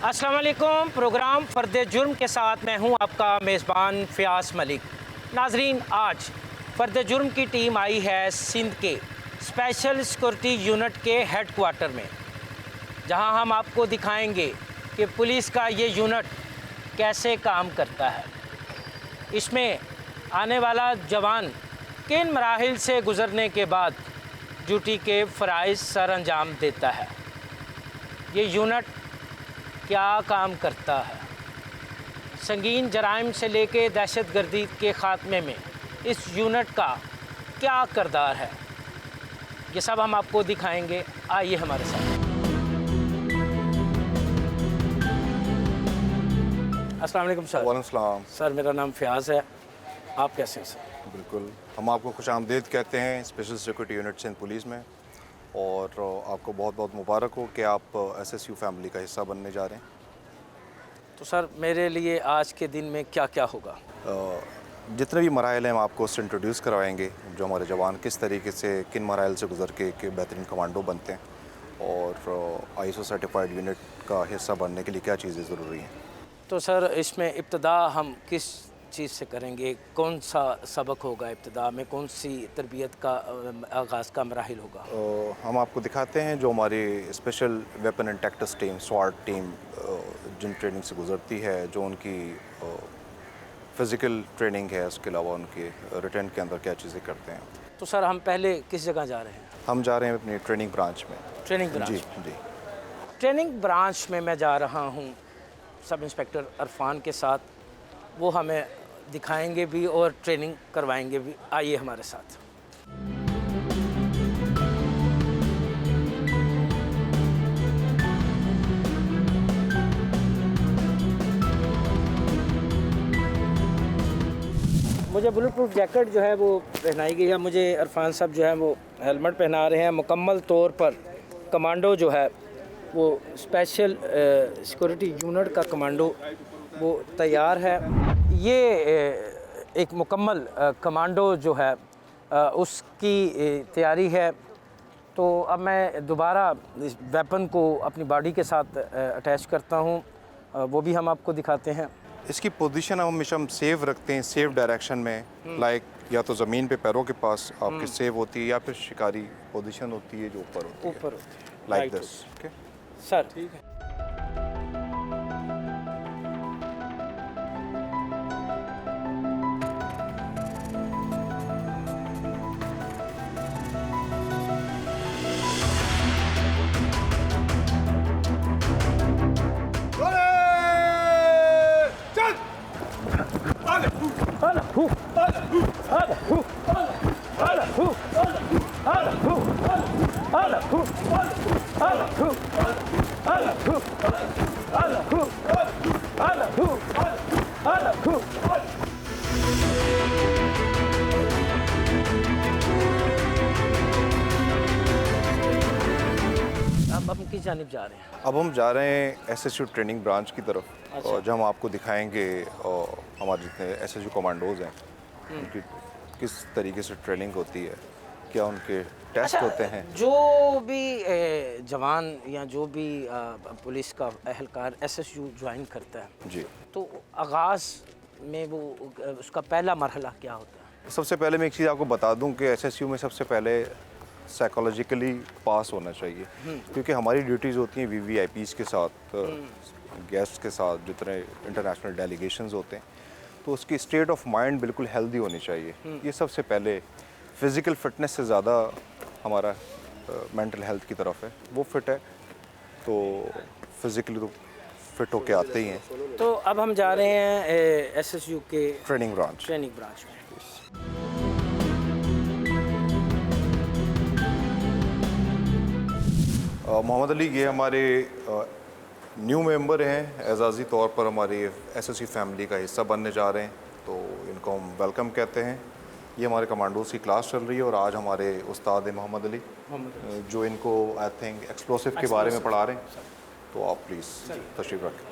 अस्सलाम वालेकुम। प्रोग्राम फ़र्द जुर्म के साथ मैं हूं आपका मेज़बान फ़याज़ मलिक। नाजरीन, आज फ़र्द जुर्म की टीम आई है सिंध के स्पेशल सिक्योरिटी यूनिट के हेड क्वार्टर में, जहां हम आपको दिखाएंगे कि पुलिस का ये यूनिट कैसे काम करता है। इसमें आने वाला जवान किन मराहिल से गुज़रने के बाद ड्यूटी के फ़राइज़ सर अंजाम देता है। ये यूनिट क्या काम करता है, संगीन जराइम से लेके दहशतगर्दी के ख़ात्मे में इस यूनिट का क्या किरदार है, ये सब हम आपको दिखाएंगे। आइए हमारे साथ। अस्सलाम वालेकुम सर। वालेकुम सलाम। सर, मेरा नाम फ़याज़ है। आप कैसे हैं सर? बिल्कुल, हम आपको खुशामदीद कहते हैं special security unit Sindh police में, और आपको बहुत बहुत मुबारक हो कि आप एसएसयू फैमिली का हिस्सा बनने जा रहे हैं। तो सर, मेरे लिए आज के दिन में क्या क्या होगा? जितने भी मराइल हैं हम आपको उससे इंट्रोड्यूस करवाएंगे, जो हमारे जवान किस तरीके से किन मराइल से गुजर के बेहतरीन कमांडो बनते हैं, और आईएसओ सर्टिफाइड यूनिट का हिस्सा बनने के लिए क्या चीज़ें ज़रूरी हैं। तो सर, इसमें इब्तिदा हम किस चीज़ से करेंगे? कौन सा सबक होगा इब्तिदा में? कौन सी तरबियत का आगाज़ का मराहिल होगा? हम आपको दिखाते हैं जो हमारी special weapon and tactics team, स्वाट टीम जिन ट्रेनिंग से गुजरती है, जो उनकी फ़िज़िकल ट्रेनिंग है, उसके अलावा उनके रिटर्न के अंदर क्या चीज़ें करते हैं। तो सर, हम पहले किस जगह जा रहे हैं? हम जा रहे हैं अपनी ट्रेनिंग ब्रांच में। Training branch? जी जी। ट्रेनिंग ब्रांच में मैं जा रहा हूँ सब इंस्पेक्टर अरफान के साथ। वो हमें दिखाएंगे भी और ट्रेनिंग करवाएंगे भी। आइए हमारे साथ। मुझे बुलेट प्रूफ जैकेट जो है वो पहनाई गई है। मुझे अरफान साहब जो है वो हेलमेट पहना रहे हैं। मुकम्मल तौर पर कमांडो जो है वो स्पेशल सिक्योरिटी यूनिट का कमांडो वो तैयार है। ये एक मुकम्मल कमांडो जो है उसकी तैयारी है। तो अब मैं दोबारा इस वेपन को अपनी बॉडी के साथ अटैच करता हूँ, वो भी हम आपको दिखाते हैं। इसकी पोजीशन हम हमेशा सेव रखते हैं, सेव डायरेक्शन में, लाइक या तो ज़मीन पे पैरों के पास आपके सेव होती है, या फिर शिकारी पोजीशन होती है जो ऊपर होती है, ऊपर लाइक दिस। ओके सर, ठीक है। अब हम किस जानिब जा रहे हैं? अब हम जा रहे हैं एसएसयू ट्रेनिंग ब्रांच की तरफ, और जब हम आपको दिखाएंगे हमारे जितने एसएसयू कमांडोज़ हैं उनकी किस तरीके से ट्रेनिंग होती है, क्या उनके टेस्ट होते हैं। जो भी जवान या जो भी पुलिस का एहलकार एसएसयू ज्वाइन करता है जी, तो आगाज़ में वो उसका पहला मरहला क्या होता है? सबसे पहले मैं एक चीज़ आपको बता दूं कि एसएसयू में सबसे पहले साइकोलॉजिकली पास होना चाहिए, क्योंकि हमारी ड्यूटीज़ होती हैं वीवीआईपीज़ के साथ, गेस्ट के साथ, जितने इंटरनेशनल डेलीगेशंस होते हैं, तो उसकी स्टेट ऑफ माइंड बिल्कुल हेल्दी होनी चाहिए। ये सबसे पहले फ़िज़िकल फ़िटनेस से ज़्यादा हमारा मेंटल हेल्थ की तरफ है। वो फिट है तो फिज़िकली तो फिट होके आते ही हैं। तो अब हम जा रहे हैं एसएसयू के ट्रेनिंग ब्रांच में। मोहम्मद अली, ये हमारे न्यू मेंबर हैं, एजाज़ी तौर पर हमारी एसएसयू फैमिली का हिस्सा बनने जा रहे हैं, तो इनको हम वेलकम कहते हैं। ये हमारे कमांडोज़ की क्लास चल रही है, और आज हमारे उस्ताद हैं मोहम्मद अली, जो इनको आई थिंक एक्सप्लोसिव के बारे में पढ़ा रहे हैं। तो आप प्लीज़ तशरीफ़ रखें।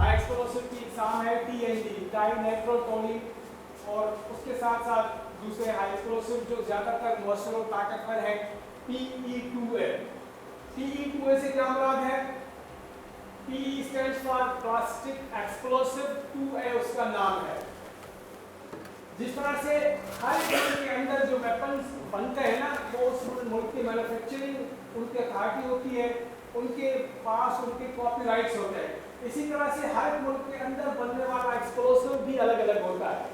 एक्सप्लोसिव की एग्ज़ाम है TNT, टाई नाइट्रोटोनिक, और उसके साथ साथ दूसरे हाई एक्सप्लोसिव जो ज़्यादातर मौसर और ताकतवर है PE2A। PE2A से क्या मुराद है? PE stands for plastic explosive 2A उसका नाम है। जिस तरह से हर मुल्क के अंदर जो वेपन्स बनते हैं ना, वो उस मुल्क की मैन्युफैक्चरिंग उनके अथॉरिटी होती है, उनके पास उनके कॉपीराइट्स होते हैं। इसी तरह से हर मुल्क के अंदर बनने वाला एक्सप्लोसिव भी अलग अलग होता है।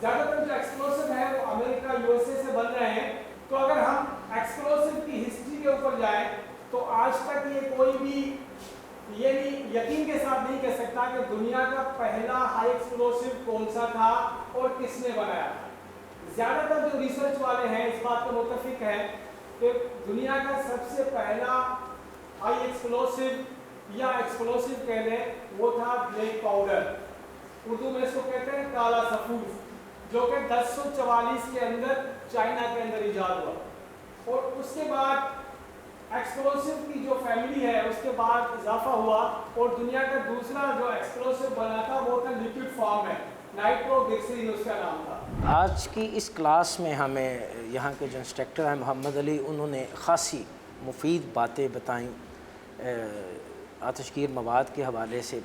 ज़्यादातर जो एक्सप्लोसिव है वो अमेरिका USA से बन रहे हैं। तो अगर हम एक्सप्लोसिव की हिस्ट्री के ऊपर जाएं तो आज तक ये कोई भी ये भी यकीन के साथ नहीं कह सकता कि दुनिया का पहला हाई एक्सप्लोसिव कौन सा था और किसने बनाया था। ज़्यादातर जो रिसर्च वाले हैं इस बात पर मुत्तफिक हैं कि दुनिया का सबसे पहला हाई एक्सप्लोसिव या एक्सप्लोसिव कह लें वो था ब्लैक पाउडर, उर्दू में इसको कहते हैं काला सफूफ, जो कि 1044 के अंदर चाइना के अंदर ईजाद हुआ। और उसके बाद एक्सप्लोसिव की जो फैमिली है उसके बाद इजाफा हुआ और दुनिया का दूसरा जो एक्सप्लोसिव बना था वो था लिक्विड फॉर्म में, नाइट्रोग्लिसरीन उसका नाम था। आज की इस क्लास में हमें यहाँ के जो इंस्ट्रक्टर हैं मोहम्मद अली, उन्होंने ख़ासी मुफीद बातें बताईं आतिशगीर मवाद के हवाले से।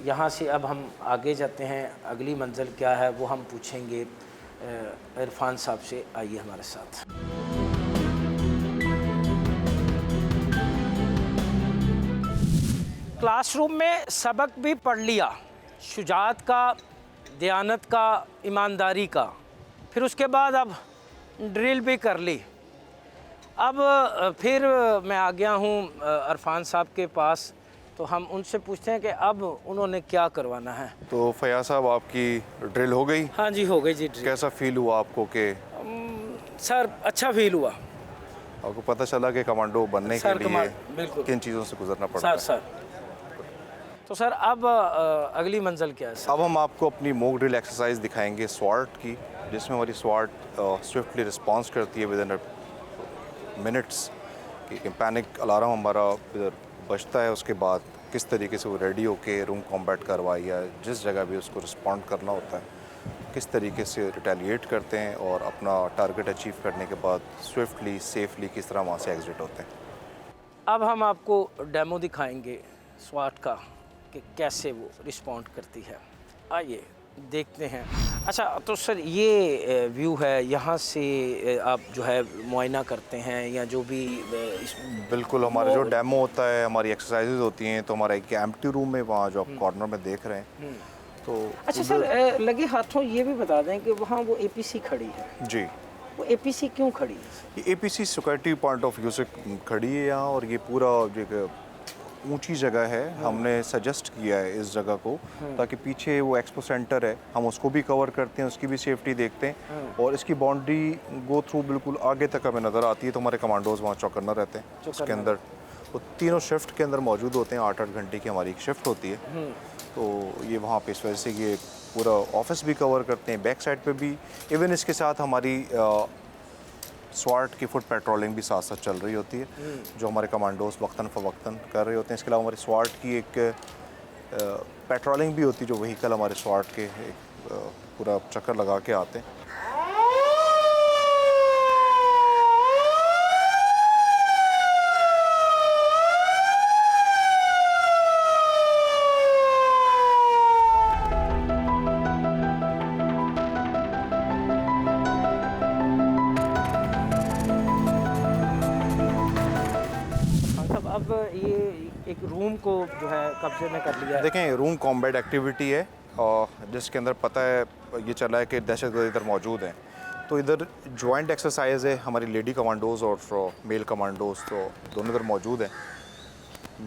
यहाँ से अब हम आगे जाते हैं, अगली मंजिल क्या है वो हम पूछेंगे इरफान साहब से। आइए हमारे साथ। क्लासरूम में सबक भी पढ़ लिया, शुजाअत का, दयानत का, ईमानदारी का, फिर उसके बाद अब ड्रिल भी कर ली। अब फिर मैं आ गया हूँ इरफान साहब के पास, तो हम उनसे पूछते हैं कि अब उन्होंने क्या करवाना है। तो फयाज साहब, आपकी ड्रिल हो गई? हाँ जी, हो गई जी ड्रिल। कैसा फील हुआ आपको कि सर अच्छा फील हुआ? आपको पता चला कि कमांडो बनने के लिए बिल्कुल किन चीज़ों से गुजरना पड़ता है? सर तो सर अब अगली मंजिल क्या है सर? अब हम आपको अपनी मॉक ड्रिल एक्सरसाइज दिखाएंगे स्वाट की, जिसमें हमारी स्वाट स्विफ्टली रिस्पॉन्स करती है विद इन मिनट्स कि पैनिक अलार्म हमारा इधर बजता है, उसके बाद किस तरीके से वो रेडी होके रूम कॉम्बैट करवाई या जिस जगह भी उसको रिस्पॉन्ड करना होता है किस तरीके से रिटेलिएट करते हैं और अपना टारगेट अचीव करने के बाद स्विफ्टली सेफली किस तरह वहाँ से एग्जिट होते हैं। अब हम आपको डेमो दिखाएंगे स्वाट का कि कैसे वो रिस्पॉन्ड करती है। आइए देखते हैं। अच्छा तो सर ये व्यू है, यहाँ से आप जो है मुआयना करते हैं या जो भी बिल्कुल, हमारा जो डेमो होता है, हमारी एक्सरसाइजेज होती हैं, तो हमारा एक एम्प्टी रूम है वहाँ जो आप कॉर्नर में देख रहे हैं। तो अच्छा सर लगे हाथों ये भी बता दें कि वहाँ वो APC खड़ी है जी, वो APC क्यों खड़ी है? ये APC security point of view से खड़ी है यहाँ, और ये पूरा जो ऊंची जगह है, हमने सजेस्ट किया है इस जगह को ताकि पीछे वो एक्सपो सेंटर है हम उसको भी कवर करते हैं, उसकी भी सेफ्टी देखते हैं, और इसकी बाउंड्री गो थ्रू बिल्कुल आगे तक हमें नज़र आती है। तो हमारे कमांडोज वहाँ चौकन्ना रहते हैं, उसके अंदर वो तीनों शिफ्ट के अंदर मौजूद होते हैं। 8-8 घंटे की हमारी एक शिफ्ट होती है, तो ये वहाँ पे इस वजह से ये पूरा ऑफिस भी कवर करते हैं, बैक साइड पे भी। इवन इसके साथ हमारी स्वाट की फुट पेट्रोलिंग भी साथ साथ चल रही होती है, जो हमारे कमांडोज वक्तन फ़वक्तन कर रहे होते हैं। इसके अलावा हमारी स्वाट की एक पेट्रोलिंग भी होती है, जो व्हीकल हमारे स्वाट के एक पूरा चक्कर लगा के आते हैं। अब ये एक रूम को जो है कब्जे में कर लिया है। देखें, रूम कॉम्बैट एक्टिविटी है और जिसके अंदर पता है ये चला है कि दहशतगर्द इधर मौजूद हैं, तो इधर जॉइंट एक्सरसाइज है। हमारी लेडी कमांडोज़ और मेल कमांडोज़ तो दोनों इधर मौजूद हैं,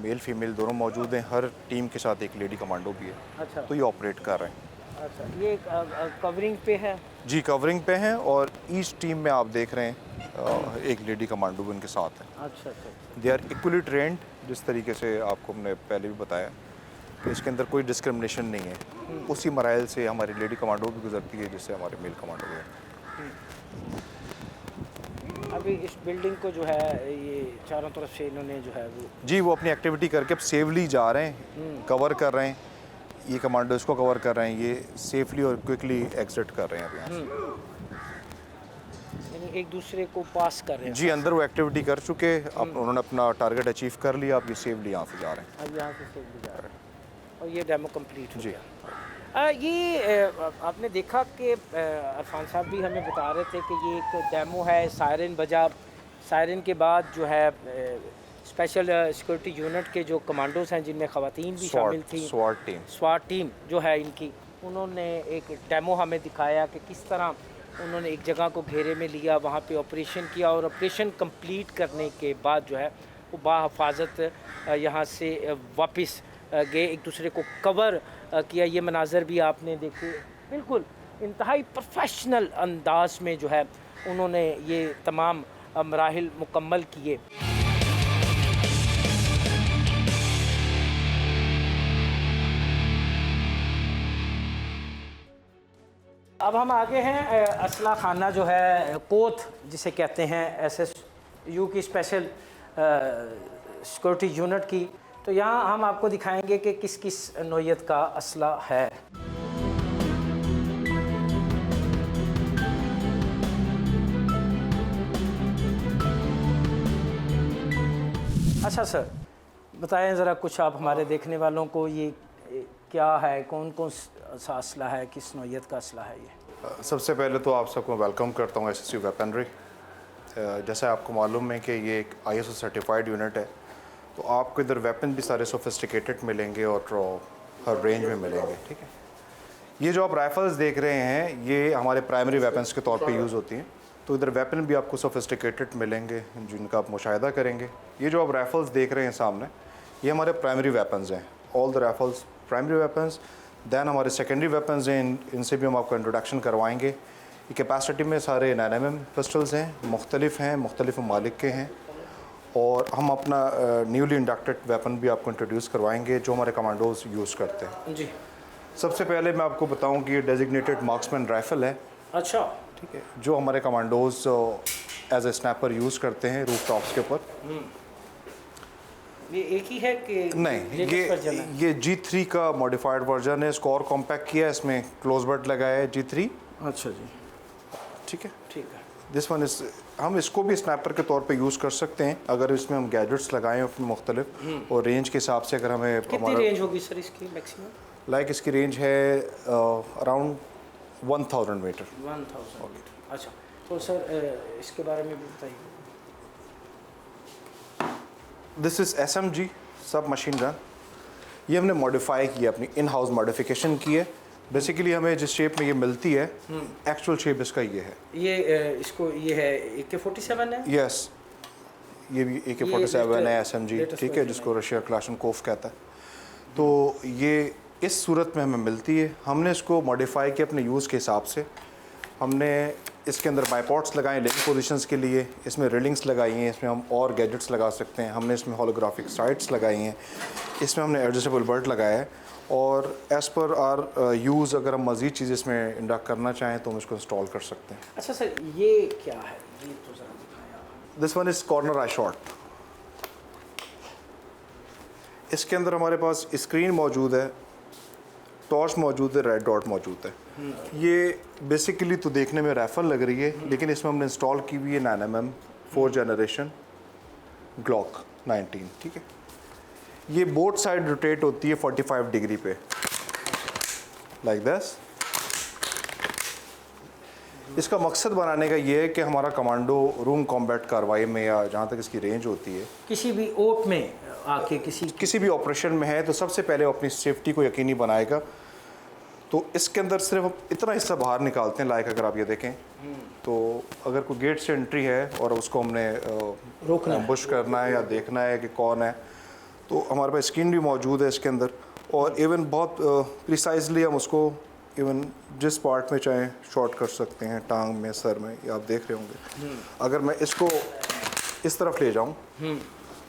मेल फीमेल दोनों मौजूद हैं। हर टीम के साथ एक लेडी कमांडो भी है। अच्छा तो ये ऑपरेट कर रहे हैं। अच्छा, ये कवरिंग पे है जी, कवरिंग पे हैं, और ईच टीम में आप देख रहे हैं एक लेडी कमांडो भी उनके साथ है। अच्छा अच्छा। दे आर इक्वली ट्रेंड, जिस तरीके से आपको हमने पहले भी बताया कि इसके अंदर कोई डिस्क्रिमिनेशन नहीं है। उसी मराइल से हमारी लेडी कमांडो भी गुजरती है जिससे हमारे मेल कमांडो भी है। अभी इस बिल्डिंग को जो है ये चारों तरफ से इन्होंने जो है वो अपनी एक्टिविटी करके अब सेफली जा रहे हैं, कवर कर रहे हैं। ये कमांडो इसको कवर कर रहे हैं, ये सेफली और क्विकली एग्जिट कर रहे हैं अब यहाँ से। यानी एक दूसरे को पास कर रहे हैं। जी, अंदर वो एक्टिविटी कर चुके, अब उन्होंने अपना टारगेट अचीव कर लिया, अब ये सेफली यहाँ से जा रहे हैं। अब यहाँ से सेफली जा रहे हैं और ये डेमो कंप्लीट हो जी। गया। आपने देखा कि अरफान साहब भी हमें बता रहे थे कि ये एक डेमो है, सायरन बजा, सायरन के बाद जो है स्पेशल सिक्योरिटी यूनिट के जो कमांडोज हैं जिनमें ख़वातीन भी शामिल थी, स्वाट टीम जो है इनकी, उन्होंने एक डेमो हमें दिखाया कि किस तरह उन्होंने एक जगह को घेरे में लिया, वहाँ पे ऑपरेशन किया और ऑपरेशन कंप्लीट करने के बाद जो है वो बाहिफाजत यहाँ से वापस गए, एक दूसरे को कवर किया। ये मनाजर भी आपने देखे, बिल्कुल इंतहाई प्रोफेशनल अंदाज में जो है उन्होंने ये तमाम मराहिल मुकम्मल किए। अब हम आगे हैं असला खाना जो है कोत जिसे कहते हैं SSU की स्पेशल सिक्योरिटी यूनिट की। तो यहाँ हम आपको दिखाएंगे कि किस किस नौइयत का असला है। अच्छा सर, बताएं ज़रा कुछ आप हमारे देखने वालों को, ये क्या है, कौन कौन सा असला है, किस नौइयत का असला है ये? सबसे पहले तो आप सबको वेलकम करता हूँ SSU वेपनरी। जैसे आपको मालूम है कि ये एक ISO सर्टिफाइड यूनिट है, तो आपको इधर वेपन भी सारे सोफिस्टिकेटेड मिलेंगे और हर रेंज में मिलेंगे, ठीक है। ये जो आप राइफल्स देख रहे हैं ये हमारे प्राइमरी वेपन्स के तौर पे यूज़ होती हैं, तो इधर वेपन भी आपको सोफिस्टिकेटेड मिलेंगे जिनका आप मुशाहिदा करेंगे। ये जो आप राइफल्स देख रहे हैं सामने, ये हमारे प्राइमरी वेपन्स हैं, all the rifles primary weapons. Then हमारे सेकेंडरी वेपन्स हैं, इनसे भी हम आपको इंट्रोडक्शन करवाएंगे। ये कैपेसिटी में सारे 9mm पिस्टल्स हैं, मुख्तलिफ ममालिक के हैं, और हम अपना न्यूली इंडक्टेड वेपन भी आपको इंट्रोड्यूस करवाएंगे जो हमारे कमांडोज यूज़ करते हैं। जी, सबसे पहले मैं आपको बताऊं कि ये डेजिग्नेटेड मार्क्समैन राइफ़ल है, अच्छा, ठीक है, जो हमारे commandos as a sniper use करते हैं रूफ टॉप्स के ऊपर। ये एक ही है कि नहीं, ये G3 का मॉडिफाइड वर्जन है, इसको और कॉम्पैक्ट किया है, इसमें क्लोज बट लगाया है G3। अच्छा जी, ठीक है, ठीक है। दिस वन इस हम इसको भी स्नैपर के तौर पे यूज़ कर सकते हैं अगर इसमें हम गैजेट्स लगाएं अपने मुख्तलिफ, और रेंज के हिसाब से अगर हमें कितनी रेंज होगी सर इसकी मैक्सिमम? लाइक इसकी रेंज है अराउंड 1000 मीटर। 1000 मीटर, अच्छा। तो सर इसके बारे में भी बताइए। दिस इज़ SMG सब मशीन गन। ये हमने मॉडिफाई किया, अपनी इन हाउस मॉडिफिकेशन की है। बेसिकली हमें जिस शेप में ये मिलती है, एक्चुअल शेप इसका ये है। ये इसको ये है AK-47 है? यस, ये भी AK-47 है SMG, ठीक है, जिसको रशिया क्लाशनकोफ कहता है। तो ये इस सूरत में हमें मिलती है। हमने इसको मॉडिफाई किया अपने यूज़ के हिसाब से। हमने इसके अंदर बाईपॉड्स लगाए लिंक पोजीशंस के लिए, इसमें रिलिंग्स लगाई हैं, इसमें हम और गैजेट्स लगा सकते हैं। हमने इसमें होलोग्राफिक साइट्स लगाई हैं, इसमें हमने एडजस्टेबल बर्ट लगाया है, और एज़ पर आर यूज़ अगर हम मज़ीद चीज़ इसमें इंडक्ट करना चाहें तो हम इसको इंस्टॉल कर सकते हैं। अच्छा सर, ये क्या है? ये तो ज़रा दिखाएं आप। This one is corner I shot. इसके अंदर हमारे पास स्क्रीन मौजूद है, टॉर्च मौजूद है, रेड डॉट मौजूद है। ये बेसिकली तो देखने में राइफल लग रही है, लेकिन इसमें हमने इंस्टॉल की हुई है 9mm 4th जनरेशन ग्लॉक 19, ठीक है। ये बोथ साइड रोटेट होती है 45 डिग्री पे, लाइक दिस। इसका मकसद बनाने का ये है कि हमारा कमांडो रूम कॉम्बैट कार्रवाई में या जहाँ तक इसकी रेंज होती है, किसी भी ओट में आके किसी भी ऑपरेशन में है, तो सबसे पहले अपनी सेफ्टी को यकीनी बनाएगा। तो इसके अंदर सिर्फ हम इतना हिस्सा बाहर निकालते हैं, लाइक अगर आप ये देखें तो अगर कोई गेट से एंट्री है और उसको हमने रोकना बुश करना है या देखना है कि कौन है, तो हमारे पास स्क्रीन भी मौजूद है इसके अंदर, और इवन बहुत प्रिसाइजली हम उसको इवन जिस पार्ट में चाहें शॉट कर सकते हैं, टांग में, सर में, ये आप देख रहे होंगे। अगर मैं इसको इस तरफ ले जाऊं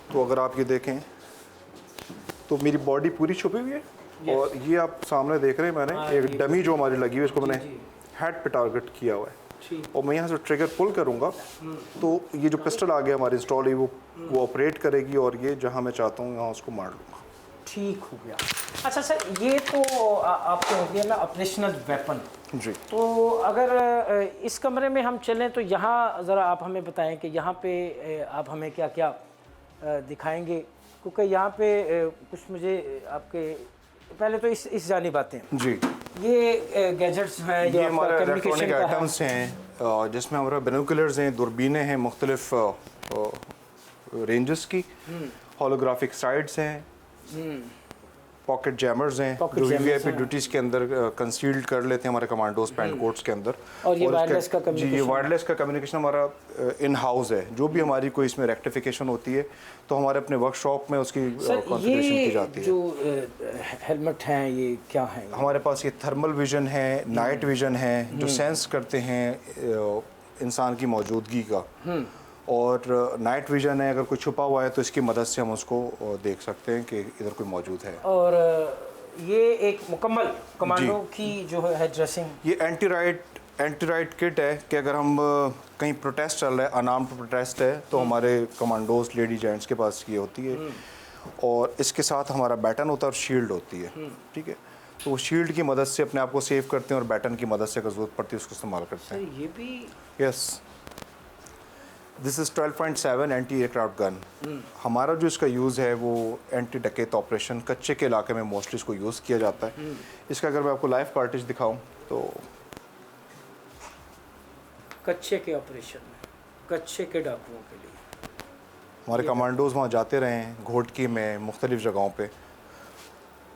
तो अगर आप ये देखें तो मेरी बॉडी पूरी छुपी हुई है, और ये आप सामने देख रहे हैं मैंने एक डमी जो हमारी लगी हुई है, इसको मैंने हेड पे टारगेट किया हुआ है, और मैं यहाँ से ट्रिगर पुल करूँगा तो ये जो पिस्टल आ गया हमारी इंस्टॉल है वो ऑपरेट करेगी, और ये जहाँ मैं चाहता हूँ यहाँ उसको मार लूँगा। ठीक हो गया। अच्छा सर, ये तो आपके हो गया ना ऑपरेशनल वेपन। जी। तो अगर इस कमरे में हम चलें तो यहाँ ज़रा आप हमें बताएं कि यहाँ पे आप हमें क्या क्या दिखाएंगे, क्योंकि यहाँ पे कुछ मुझे आपके पहले तो इस जानिब आते हैं। जी, ये गैजेट्स हैं, ये हमारे इलेक्ट्रॉनिक कम्युनिकेशन का है। आइटम्स हैं जिसमें हमारे बिनोकुलर्स हैं, दूरबीनें हैं मुख्तलिफ रेंजेस की, होलोग्राफिक साइट्स हैं, पॉकेट जैमर्स हैं Pocket जो jammers वीवीआईपी हैं। ड्यूटीज़ के अंदर कंसील्ड कर लेते हैं हमारे कमांडोज पैंट कोट्स के अंदर। और ये वायरलेस का जी, ये communication वायरलेस का कम्युनिकेशन हमारा इन हाउस है। जो भी हमारी कोई इसमें रेक्टिफिकेशन होती है तो हमारे अपने वर्कशॉप में उसकी सर कॉन्फ़िगरेशन की ये जाती है। जो हेलमेट हैं ये क्या हैं? हमारे पास ये थर्मल विजन है, नाइट विजन है, जो सेंस करते हैं इंसान की मौजूदगी का, और नाइट विजन है, अगर कोई छुपा हुआ है तो इसकी मदद से हम उसको देख सकते हैं कि इधर कोई मौजूद है। और ये एक मुकम्मल कमांडो की जो है ड्रेसिंग। ये एंटी राइट किट है कि अगर हम कहीं प्रोटेस्ट चल रहा है, अनार्म्ड प्रोटेस्ट है, तो हमारे कमांडोज लेडी जेंट्स के पास ये होती है, और इसके साथ हमारा बैटन होता है और शील्ड होती है। ठीक है, तो वो शील्ड की मदद से अपने आप को सेव करते हैं और बैटन की मदद से अगर जरूरत पड़ती है उसको इस्तेमाल करते हैं। ये भी yes, this is 12.7 anti aircraft gun. हमारा जो इसका यूज़ है वो एंटी डकैत ऑपरेशन, कच्चे के इलाके में मोस्टली इसको यूज़ किया जाता है। इसका अगर मैं आपको लाइव कार्टेज दिखाऊं तो कच्चे के ऑपरेशन में, कच्चे के डाकुओं के लिए हमारे कमांडोज वहाँ जाते रहे हैं, घोटकी में, मुख्तलिफ़ जगहों पे,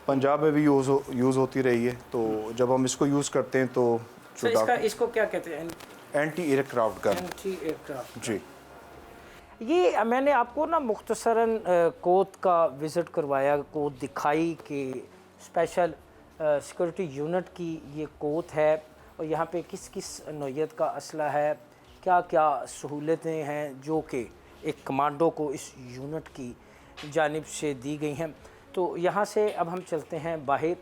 पंजाब में भी यूज़ होती रही है। तो जब हम इसको यूज़ करते हैं तो सर इसको क्या कहते हैं? Anti aircraft gun. Anti aircraft. जी, ये मैंने आपको ना मुख्तसरन कोत का विज़िट करवाया, कोत दिखाई कि स्पेशल सिक्योरिटी यूनिट की ये कोत है और यहाँ पे किस किस नौइयत का असला है, क्या क्या सहूलतें हैं जो कि एक कमांडो को इस यूनिट की जानिब से दी गई हैं। तो यहाँ से अब हम चलते हैं बाहर।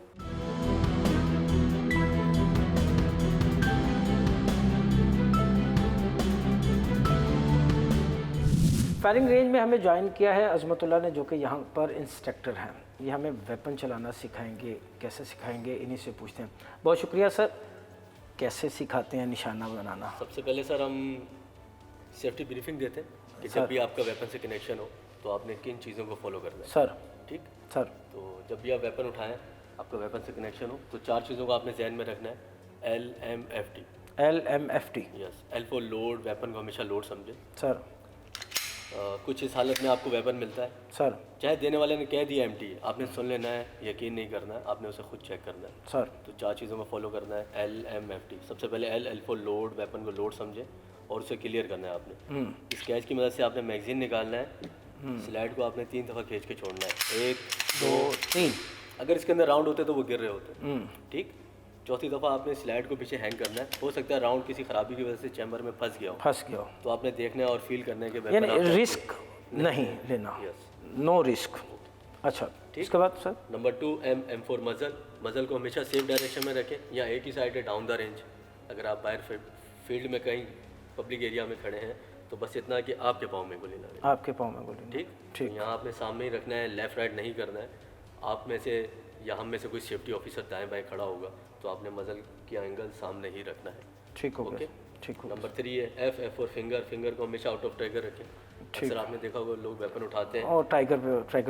फायरिंग रेंज में हमें ज्वाइन किया है अजमतुल्लाह ने, जो कि यहाँ पर इंस्ट्रक्टर हैं। ये हमें वेपन चलाना सिखाएंगे, कैसे सिखाएंगे इन्हीं से पूछते हैं। बहुत शुक्रिया सर। कैसे सिखाते हैं निशाना बनाना? सबसे पहले सर हम सेफ्टी ब्रीफिंग देते हैं कि जब भी आपका वेपन से कनेक्शन हो तो आपने किन चीज़ों को फॉलो करना है। सर ठीक सर तो जब भी आप वेपन उठाएं, आपका वेपन से कनेक्शन हो, तो 4 चीज़ों को आपने जहन में रखना है। LMFT। LMFT। Yes, L for load, weapon को हमेशा लोड समझे। सर कुछ इस हालत में आपको वेपन मिलता है, सर चाहे देने वाले ने कह दिया एम्प्टी, आपने सुन लेना है, यकीन नहीं करना है, आपने उसे खुद चेक करना है। सर तो 4 चीज़ों को फॉलो करना है। LMFT। सबसे पहले L फॉर लोड, वेपन को लोड समझे और उसे क्लियर करना है आपने। इस कैच की मदद से आपने मैगजीन निकालना है, स्लाइड को आपने 3 दफ़ा खींच के छोड़ना है। 1 2 3। अगर इसके अंदर राउंड होते तो वो गिर रहे होते। ठीक, चौथी दफ़ा आपने स्लाइड को पीछे हैंग करना है। हो सकता है राउंड किसी खराबी की वजह से चैम्बर में फंस गया हो, तो आपने देखना है और फील करना है कि यानी वेपन रिस्क नहीं लेना। Yes, no risk. अच्छा, इसके बाद सर? नंबर 2 M फॉर मजल को हमेशा सेफ डायरेक्शन में रखें, या एक ही साइड है डाउन द रेंज। अगर आप बाहर फील्ड में कहीं पब्लिक एरिया में खड़े हैं तो बस इतना कि आपके पाँव में गोली ना लगे। आपके पाँव में गोली। ठीक ठीक। तो यहाँ आपने सामने ही रखना है, लेफ़्ट राइट नहीं करना है। आप में से या हम में से कोई सेफ्टी ऑफिसर दाएं बाएं खड़ा होगा तो आपने मजल की एंगल सामने ही रखना है। ठीक हो ओके, गया। ठीक हो नंबर 3 है F फॉर फिंगर को हमेशा आउट ऑफ ट्रैगर रखें। अक्सर आपने देखा होगा लोग वेपन उठाते हैं और ट्रैगर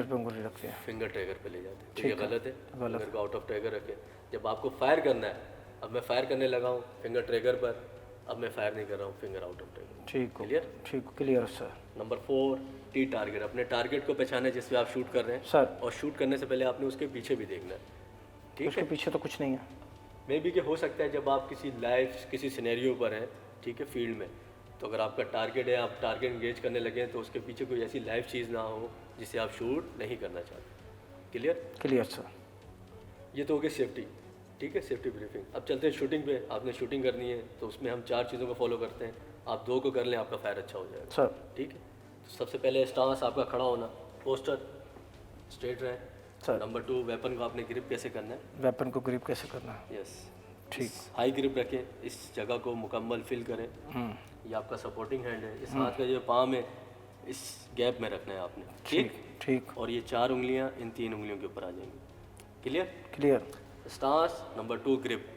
पे उंगली रखते हैं, फिंगर ट्रैगर पे ले जाते हैं, तो ये गलत है। गलत। फिंगर को आउट ऑफ ट्रैगर रखें। जब आपको फायर करना है, अब मैं फायर करने लगा हूँ फिंगर ट्रैगर पर, अब मैं फायर नहीं कर रहा हूँ, फिंगर आउट ऑफ ट्रैगर। ठीक हो, क्लियर? ठीक, clear sir. Number 4 T target. अपने टारगेट को पहचाने जिस पे आप शूट कर रहे हैं सर, और शूट करने से पहले आपने उसके पीछे भी देखना है। ठीक उसके है, पीछे तो कुछ नहीं है। मे बी कि हो सकता है जब आप किसी लाइव किसी सिनेरियो पर हैं, ठीक है, फील्ड में, तो अगर आपका टारगेट है, आप टारगेट इंगेज करने लगे तो उसके पीछे कोई ऐसी लाइव चीज़ ना हो जिसे आप शूट नहीं करना चाहते। क्लियर? Clear sir. ये तो हो गई सेफ्टी। ठीक है, सेफ्टी ब्रीफिंग। अब चलते हैं शूटिंग पे। आपने शूटिंग करनी है तो उसमें हम 4 चीज़ों को फॉलो करते हैं। आप 2 को कर लें, आपका फायर अच्छा हो जाएगा। सर ठीक है, तो सबसे पहले स्टांस आपका खड़ा होना, पोस्टर स्ट्रेट रहे। सर। नंबर 2 वेपन को आपने ग्रिप कैसे करना है। वेपन को ग्रिप कैसे करना है? यस, ठीक। हाई ग्रिप रखें, इस जगह को मुकम्मल फिल करें। ये आपका सपोर्टिंग हैंड है। इस हाथ का जो पाम है इस गैप में रखना है आपने, ठीक। ठीक। और ये 4 उंगलियां इन 3 उंगलियों के ऊपर आ जाएंगी। Clear? Clear. Stance. Number 2 grip.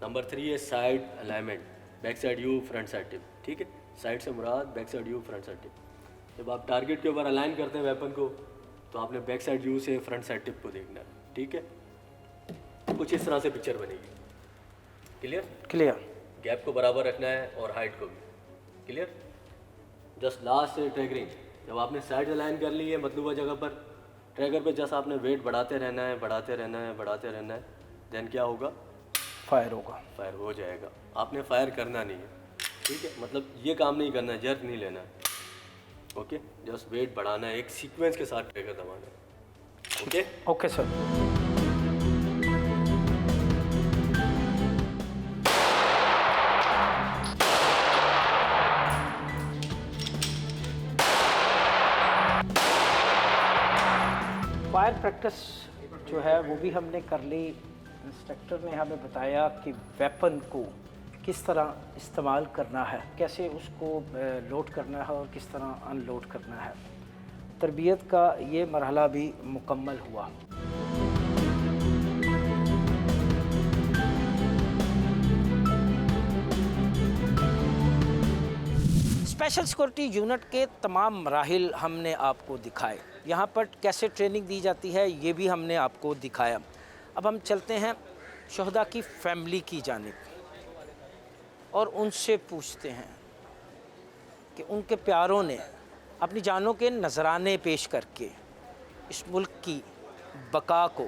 Number 3 है side alignment, back side U front side tip, ठीक है। साइड से मुराद back side U front side tip. जब आप टारगेट के ऊपर अलाइन करते हैं वेपन को, तो आपने बैक साइड यू से फ्रंट साइड टिप को देखना है, ठीक है। कुछ इस तरह से पिक्चर बनेगी। क्लियर? क्लियर। गैप को बराबर रखना है और हाइट को भी। क्लियर? जस्ट लास्ट से ट्रैगरिंग। जब आपने साइड अलाइन कर ली है मतलूबा जगह पर, ट्रैगर पे जस्ट आपने वेट बढ़ाते रहना है, बढ़ाते रहना है, बढ़ाते रहना है। देन क्या होगा? फायर होगा। फायर हो जाएगा। आपने फायर करना नहीं है, ठीक है। मतलब ये काम नहीं करना है, जर्क नहीं लेना है, ओके। जस्ट वेट बढ़ाना है, एक सीक्वेंस के साथ ट्रैगर दबाना है, okay. Okay sir. Fire practice जो है वो भी हमने कर ली। इंस्ट्रक्टर ने हमें बताया कि वेपन को किस तरह इस्तेमाल करना है, कैसे उसको लोड करना है और किस तरह अनलोड करना है। तरबियत का ये मरहला भी मुकम्मल हुआ। स्पेशल सिक्योरिटी यूनिट के तमाम मराहिल हमने आपको दिखाए। यहाँ पर कैसे ट्रेनिंग दी जाती है ये भी हमने आपको दिखाया। अब हम चलते हैं शहदा की फैमिली की जानिब और उनसे पूछते हैं कि उनके प्यारों ने अपनी जानों के नजराने पेश करके इस मुल्क की बका को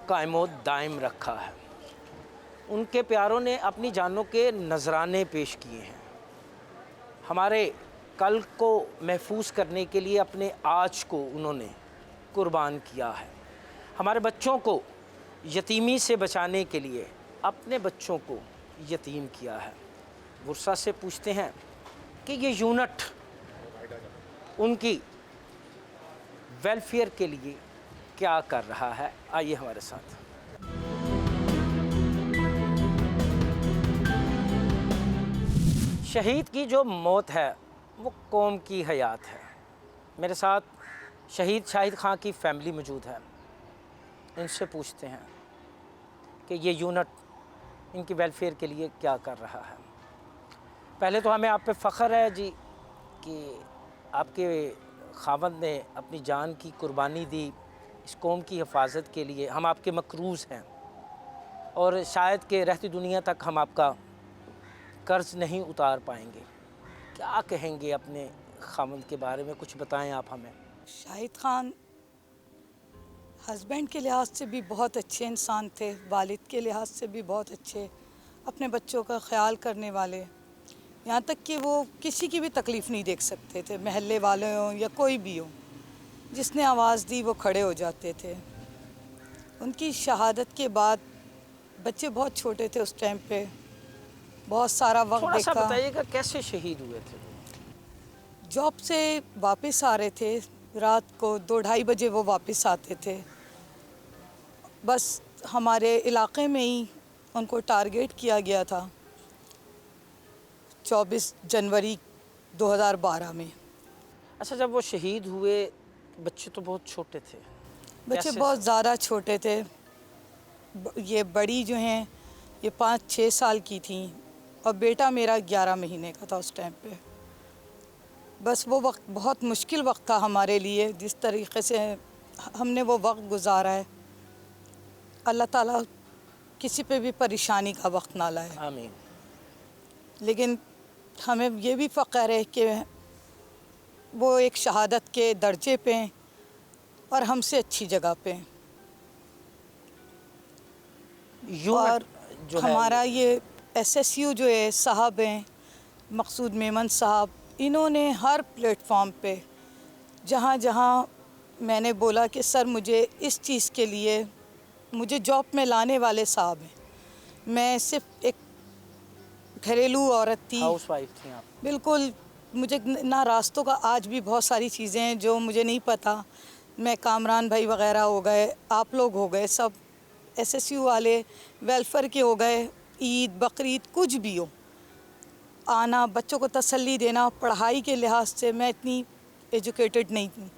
कायमो दायम रखा है। उनके प्यारों ने अपनी जानों के नजराने पेश किए हैं। हमारे कल को महफूज करने के लिए अपने आज को उन्होंने कुर्बान किया है। हमारे बच्चों को यतीमी से बचाने के लिए अपने बच्चों को यतीम किया है। बुरसा से पूछते हैं कि ये यूनिट उनकी वेलफेयर के लिए क्या कर रहा है। आइए हमारे साथ। शहीद की जो मौत है वो कौम की हयात है। मेरे साथ शहीद शाहिद खां की फैमिली मौजूद है। इनसे पूछते हैं कि ये यूनिट इनकी वेलफेयर के लिए क्या कर रहा है। पहले तो हमें आप पे फ़ख्र है जी कि आपके खावंद ने अपनी जान की कुर्बानी दी इस कौम की हिफाजत के लिए। हम आपके मकरूज़ हैं और शायद कि रहती दुनिया तक हम आपका कर्ज़ नहीं उतार पाएंगे। क्या कहेंगे अपने खामद के बारे में, कुछ बताएं आप हमें। शाहिद खान हस्बैंड के लिहाज से भी बहुत अच्छे इंसान थे, वालिद के लिहाज से भी बहुत अच्छे, अपने बच्चों का ख्याल करने वाले। यहाँ तक कि वो किसी की भी तकलीफ़ नहीं देख सकते थे, महल्ले वाले हों या कोई भी हो, जिसने आवाज़ दी वो खड़े हो जाते थे। उनकी शहादत के बाद बच्चे बहुत छोटे थे उस टाइम पे, बहुत सारा वक्त थोड़ा सा देखा। बताइएगा कैसे शहीद हुए थे? जॉब से वापस आ रहे थे, रात को 2-2:30 बजे वो वापस आते थे। बस हमारे इलाके में ही उनको टारगेट किया गया था 24 जनवरी 2012 में। अच्छा, जब वो शहीद हुए बच्चे तो बहुत छोटे थे। बच्चे बहुत ज़्यादा छोटे थे। ये बड़ी जो हैं ये 5-6 साल की थी और बेटा मेरा 11 महीने का था उस टाइम पे। बस वो वक्त बहुत मुश्किल वक्त था हमारे लिए। जिस तरीक़े से हमने वो वक्त गुजारा है, अल्लाह ताला किसी पे भी परेशानी का वक्त ना लाए। आमीन। लेकिन हमें ये भी फ़ख्र है कि वो एक शहादत के दर्जे पे हैं और हमसे अच्छी जगह पे हैं। और जो हमारा ये SSU जो है साहब हैं, मकसूद मेमन साहब, इन्होंने हर प्लेटफॉर्म पे जहाँ जहाँ मैंने बोला कि सर मुझे इस चीज़ के लिए मुझे जॉब में लाने वाले साहब हैं। मैं सिर्फ एक घरेलू औरत थी, हाउसवाइफ थी आप। बिल्कुल मुझे ना रास्तों का आज भी बहुत सारी चीज़ें हैं जो मुझे नहीं पता। मैं कामरान भाई वगैरह हो गए, आप लोग हो गए, सब SSU वाले वेलफेयर के हो गए, ईद बकरीद कुछ भी हो, आना बच्चों को तसल्ली देना, पढ़ाई के लिहाज से मैं इतनी एजुकेटेड नहीं थी,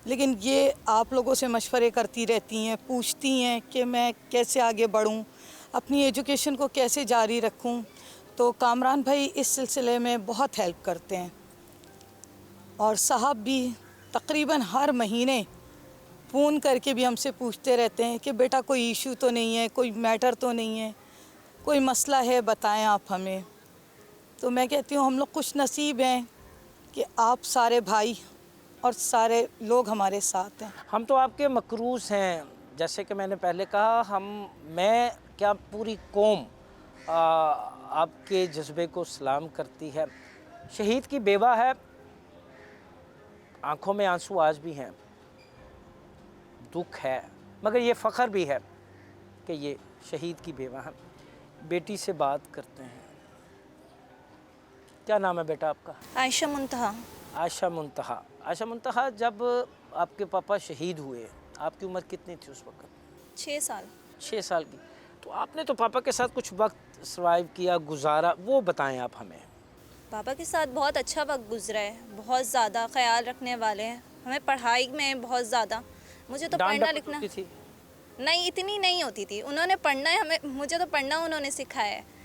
लेकिन ये आप लोगों से मशवरे करती रहती हैं, पूछती हैं कि मैं कैसे आगे बढ़ूं, अपनी एजुकेशन को कैसे जारी रखूं। तो कामरान भाई इस सिलसिले में बहुत हेल्प करते हैं, और साहब भी तकरीबन हर महीने फ़ोन करके भी हमसे पूछते रहते हैं कि बेटा कोई इशू तो नहीं है, कोई मैटर तो नहीं है, कोई मसला है बताएं आप हमें। तो मैं कहती हूँ हम लोग खुश नसीब हैं कि आप सारे भाई और सारे लोग हमारे साथ हैं। हम तो आपके मकरूज़ हैं, जैसे कि मैंने पहले कहा, मैं क्या पूरी कौम आपके जज्बे को सलाम करती है। शहीद की बेवा है, आंखों में आंसू आज भी हैं, दुख है, मगर ये फ़ख्र भी है कि ये शहीद की बेवा है। बेटी से बात करते हैं। क्या नाम है बेटा आपका? आयशा मुंतहा। आयशा मुंतहा। आयशा मुंतहा, जब आपके पापा शहीद हुए, आपकी उम्र कितनी थी उस वक्त? 6 साल। 6 साल की। तो आपने तो पापा के साथ कुछ वक्त सर्वाइव किया, गुजारा, वो बताएं आप हमें। पापा के साथ बहुत अच्छा वक्त गुजरा है, बहुत ज़्यादा ख्याल रखने वाले हैं हमें, पढ़ाई में बहुत ज़्यादा। मुझे तो डांट पढ़ना डपट लिखना होती थी? नहीं, इतनी नहीं होती थी। उन्होंने पढ़ना है हमें, मुझे तो पढ़ना उन्होंने सिखाया है।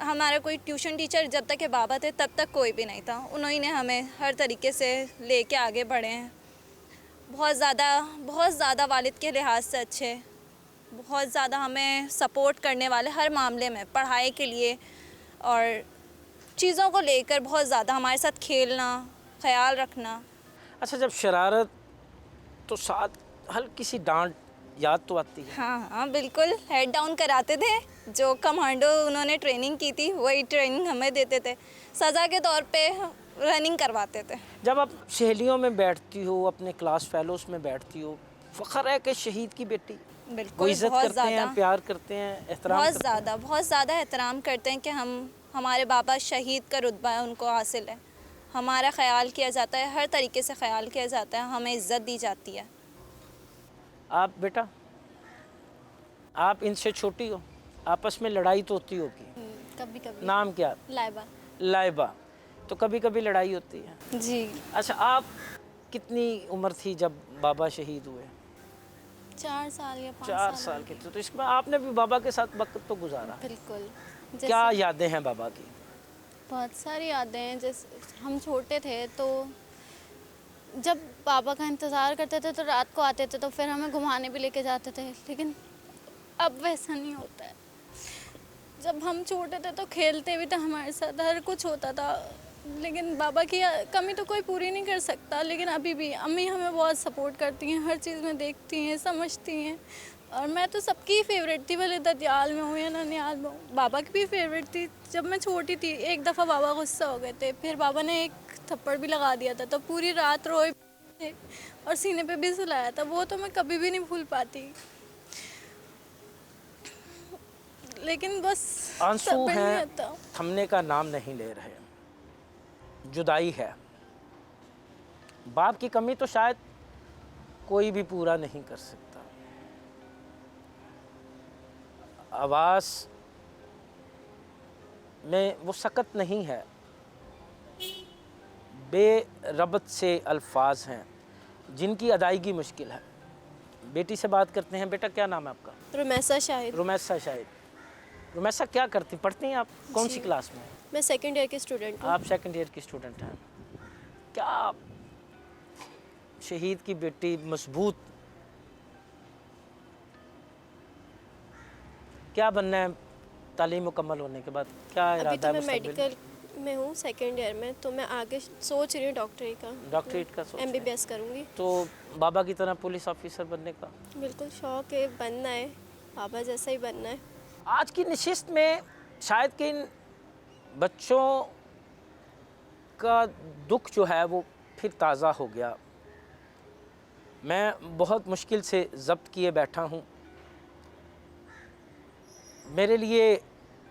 हमारा कोई ट्यूशन टीचर जब तक के बाबा थे तब तक कोई भी नहीं था, उन्होंने हमें हर तरीके से लेके आगे बढ़े हैं। बहुत ज़्यादा वालिद के लिहाज से अच्छे, बहुत ज़्यादा हमें सपोर्ट करने वाले हर मामले में, पढ़ाई के लिए और चीज़ों को लेकर बहुत ज़्यादा हमारे साथ खेलना, ख्याल रखना। अच्छा, जब शरारत तो साथ हल्की सी डांट याद तो आती है? हाँ हाँ बिल्कुल, हेड डाउन कराते थे। जो कमांडो उन्होंने ट्रेनिंग की थी वही ट्रेनिंग हमें देते थे, सज़ा के तौर पे रनिंग करवाते थे। जब आप सहेलियों में बैठती हो, अपने क्लास फेलोज़ में बैठती हो, फ़ख्र है कि शहीद की बेटी? वो बिल्कुल, इज़्ज़त बहुत करते हैं, ज़्यादा, प्यार करते हैं, एहतराम बहुत करते हैं? ज़्यादा, बहुत ज़्यादा एहतराम करते हैं कि हमारे बाबा शहीद का रुतबा है, उनको हासिल है। हमारा ख्याल किया जाता है, हर तरीके से ख्याल किया जाता है, हमें इज़्ज़त दी जाती है। आप बेटा, आप इनसे छोटी हो, आपस में लड़ाई तो होती होगी? कभी कभी। नाम क्या? लाइबा। लाइबा। तो कभी कभी लड़ाई होती है? जी। अच्छा, आप कितनी उम्र थी जब बाबा शहीद हुए? 4 साल या 5 4 साल के थे। तो इसमें आपने भी बाबा के साथ वक्त तो गुजारा। बिल्कुल। क्या यादें हैं बाबा की? बहुत सारी यादें हैं। जैसे हम छोटे थे तो जब पापा का इंतज़ार करते थे तो रात को आते थे तो फिर हमें घुमाने भी लेके जाते थे, लेकिन अब वैसा नहीं होता है। जब हम छोटे थे तो खेलते भी थे हमारे साथ, हर कुछ होता था, लेकिन बाबा की कमी तो कोई पूरी नहीं कर सकता। लेकिन अभी भी अम्मी हमें बहुत सपोर्ट करती हैं, हर चीज़ में देखती हैं, समझती हैं। और मैं तो सबकी फेवरेट थी, भले ददियाल में हूँ या ननियाल में हूँ। बाबा की भी फेवरेट थी। जब मैं छोटी थी एक दफ़ा बाबा गुस्सा हो गए थे, फिर बाबा ने एक थप्पड़ भी लगा दिया था, तो पूरी रात रोए थे और सीने पे भी सुलाया था। वो तो मैं कभी भी नहीं भूल पाती। लेकिन बस आंसू सब्र नहीं हैं, आता। थमने का नाम नहीं ले रहे। जुदाई है, बाप की कमी तो शायद कोई भी पूरा नहीं कर सकता। आवाज़ में वो सकत नहीं है, बेरबत से अल्फाज हैं जिनकी अदायगी मुश्किल है। बेटी से बात करते हैं। बेटा, क्या नाम है आपका? रुमैसा शाहिद। रुमैसा शाहिद। रुमैसा, क्या करती पढ़ती हैं आप? कौन सी जी। क्लास में? मैं सेकंड ईयर की स्टूडेंट हूँ। आप सेकंड ईयर की स्टूडेंट हैं। क्या शहीद की बेटी मजबूत, क्या बनना है तालीम मुकम्मल होने के बाद? क्या अभी इरादा तो है मैं मुस्तकबिल? मेडिकल में हूँ सेकंड ईयर में, तो मैं आगे सोच रही हूँ डॉक्टरी का, डॉक्टरेट का सोच रहे हैं। MBBS करूँगी। तो बाबा की तरह पुलिस ऑफिसर बनने का? बिल्कुल शौक है, बनना है, पापा जैसा ही बनना है। आज की नशिस्त में शायद कि इन बच्चों का दुख जो है वो फिर ताज़ा हो गया। मैं बहुत मुश्किल से ज़ब्त किए बैठा हूँ। मेरे लिए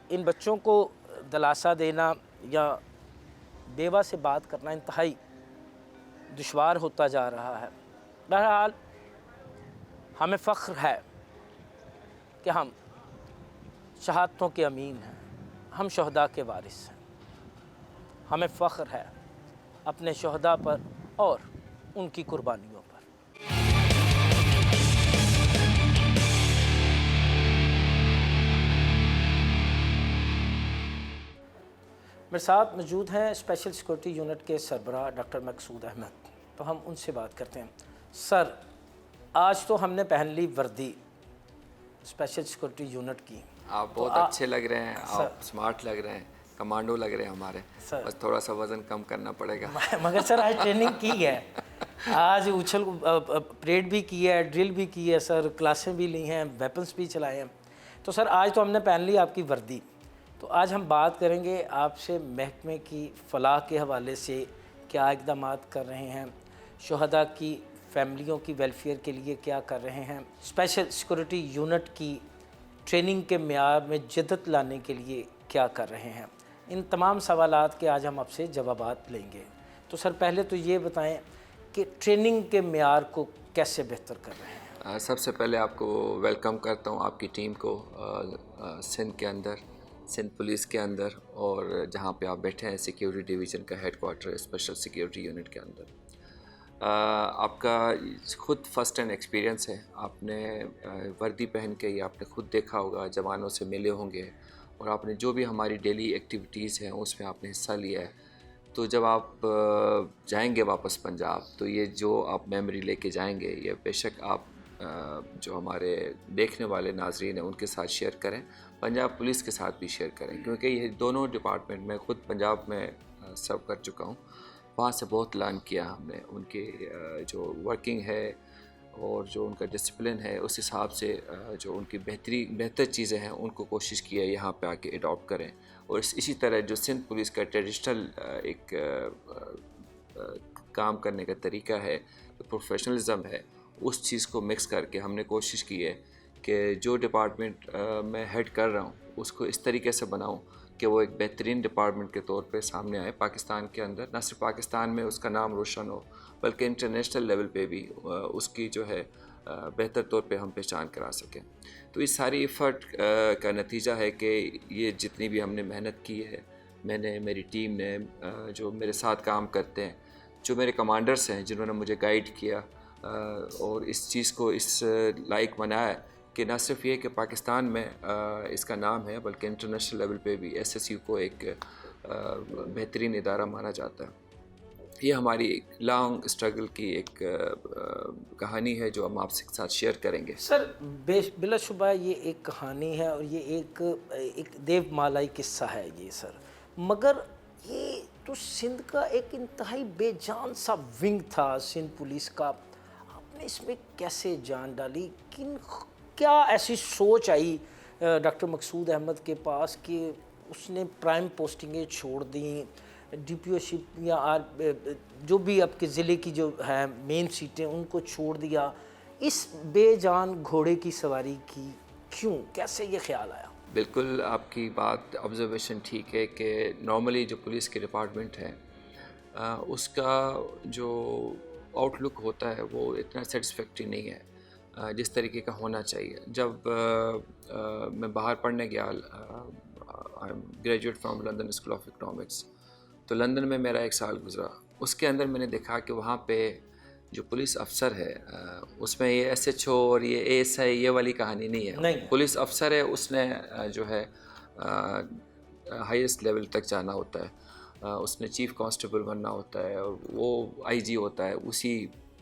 इन बच्चों को दिलासा देना या बेवा से बात करना इंतहाई दुश्वार होता जा रहा है। बहरहाल, हमें फ़ख्र है कि हम शहादतों के अमीन हैं, हम शहदा के वारिस हैं। हमें फ़ख्र है अपने शहदा पर और उनकी कुर्बानियों पर। मेरे साथ मौजूद हैं स्पेशल सिक्योरिटी यूनिट के सरबराह डॉक्टर मकसूद अहमद। तो हम उनसे बात करते हैं। सर, आज तो हमने पहन ली वर्दी स्पेशल सिक्योरिटी यूनिट की। आप बहुत अच्छे लग रहे हैं, आप स्मार्ट लग रहे हैं, कमांडो लग रहे हैं हमारे। बस थोड़ा सा वज़न कम करना पड़ेगा। मगर सर आज ट्रेनिंग की है, आज उछल परेड भी की है, ड्रिल भी की है सर, क्लासें भी ली हैं, वेपन्स भी चलाए हैं। तो सर आज तो हमने पहन ली आपकी वर्दी। तो आज हम बात करेंगे आपसे महकमे की फलाह के हवाले से क्या इक़दाम कर रहे हैं, शुहदा की फैमिलियों की वेलफेयर के लिए क्या कर रहे हैं, स्पेशल सिक्योरिटी यूनिट की ट्रेनिंग के मेयार में जदत लाने के लिए क्या कर रहे हैं। इन तमाम सवालात के आज हम आपसे जवाबात लेंगे। तो सर पहले तो ये बताएं कि ट्रेनिंग के मेयार को कैसे बेहतर कर रहे हैं। सबसे पहले आपको वेलकम करता हूँ आपकी टीम को सिंध के अंदर, सिंध पुलिस के अंदर, और जहाँ पे आप बैठे हैं सिक्योरिटी डिवीज़न का हेडक्वार्टर स्पेशल सिक्योरिटी यूनिट के अंदर। आपका खुद फर्स्ट हैंड एक्सपीरियंस है, आपने वर्दी पहन के ही आपने खुद देखा होगा, जवानों से मिले होंगे, और आपने जो भी हमारी डेली एक्टिविटीज़ हैं उसमें आपने हिस्सा लिया है। तो जब आप जाएंगे वापस पंजाब, तो ये जो आप मेमोरी लेके जाएंगे, ये बेशक आप जो हमारे देखने वाले नाजरीन हैं उनके साथ शेयर करें, पंजाब पुलिस के साथ भी शेयर करें, क्योंकि ये दोनों डिपार्टमेंट में खुद पंजाब में सर्व कर चुका हूँ। वहाँ से बहुत लर्न किया हमने, उनके जो वर्किंग है और जो उनका डिसिप्लिन है, उस हिसाब से जो उनकी बेहतर चीज़ें हैं उनको कोशिश की है यहाँ पे आके अडॉप्ट करें। और इसी तरह जो सिंध पुलिस का ट्रेडिशनल एक काम करने का तरीका है, प्रोफेशनलिज्म है, उस चीज़ को मिक्स करके हमने कोशिश की है कि जो डिपार्टमेंट मैं हेड कर रहा हूँ उसको इस तरीके से बनाऊँ कि वो एक बेहतरीन डिपार्टमेंट के तौर पे सामने आए पाकिस्तान के अंदर। न सिर्फ पाकिस्तान में उसका नाम रोशन हो, बल्कि इंटरनेशनल लेवल पे भी उसकी जो है बेहतर तौर पे हम पहचान करा सकें। तो इस सारी एफ़र्ट का नतीजा है कि ये जितनी भी हमने मेहनत की है, मैंने, मेरी टीम ने, जो मेरे साथ काम करते हैं, जो मेरे कमांडर्स हैं जिन्होंने मुझे गाइड किया और इस चीज़ को इस लायक बनाया कि न सिर्फ ये कि पाकिस्तान में इसका नाम है, बल्कि इंटरनेशनल लेवल पे भी SSU को एक बेहतरीन इदारा माना जाता है। ये हमारी एक लॉन्ग स्ट्रगल की एक कहानी है जो हम आपसे साथ शेयर करेंगे। सर बिलाशुबा ये एक कहानी है और ये एक देवमालाई किस्सा है ये सर, मगर ये तो सिंध का एक इंतहाई बेजान सा विंग था सिंध पुलिस का। आपने इसमें कैसे जान डाली, क्या ऐसी सोच आई डॉक्टर मकसूद अहमद के पास कि उसने प्राइम पोस्टिंगें छोड़ दी, DPOशिप या जो भी आपके ज़िले की जो है मेन सीटें उनको छोड़ दिया, इस बेजान घोड़े की सवारी की क्यों, कैसे ये ख्याल आया? बिल्कुल आपकी बात, ऑब्जर्वेशन ठीक है कि नॉर्मली जो पुलिस के डिपार्टमेंट है उसका जो आउटलुक होता है वो इतना सेटिस्फैक्टरी नहीं है जिस तरीके का होना चाहिए। जब मैं बाहर पढ़ने गया, I am graduate from London school of economics, तो लंदन में मेरा 1 साल गुजरा। उसके अंदर मैंने देखा कि वहाँ पे जो पुलिस अफसर है उसमें ये SHO और ये ASI ये वाली कहानी नहीं है। पुलिस अफसर है, उसने जो है हाईएस्ट लेवल तक जाना होता है, उसने चीफ कांस्टेबल बनना होता है, और वो IG होता है,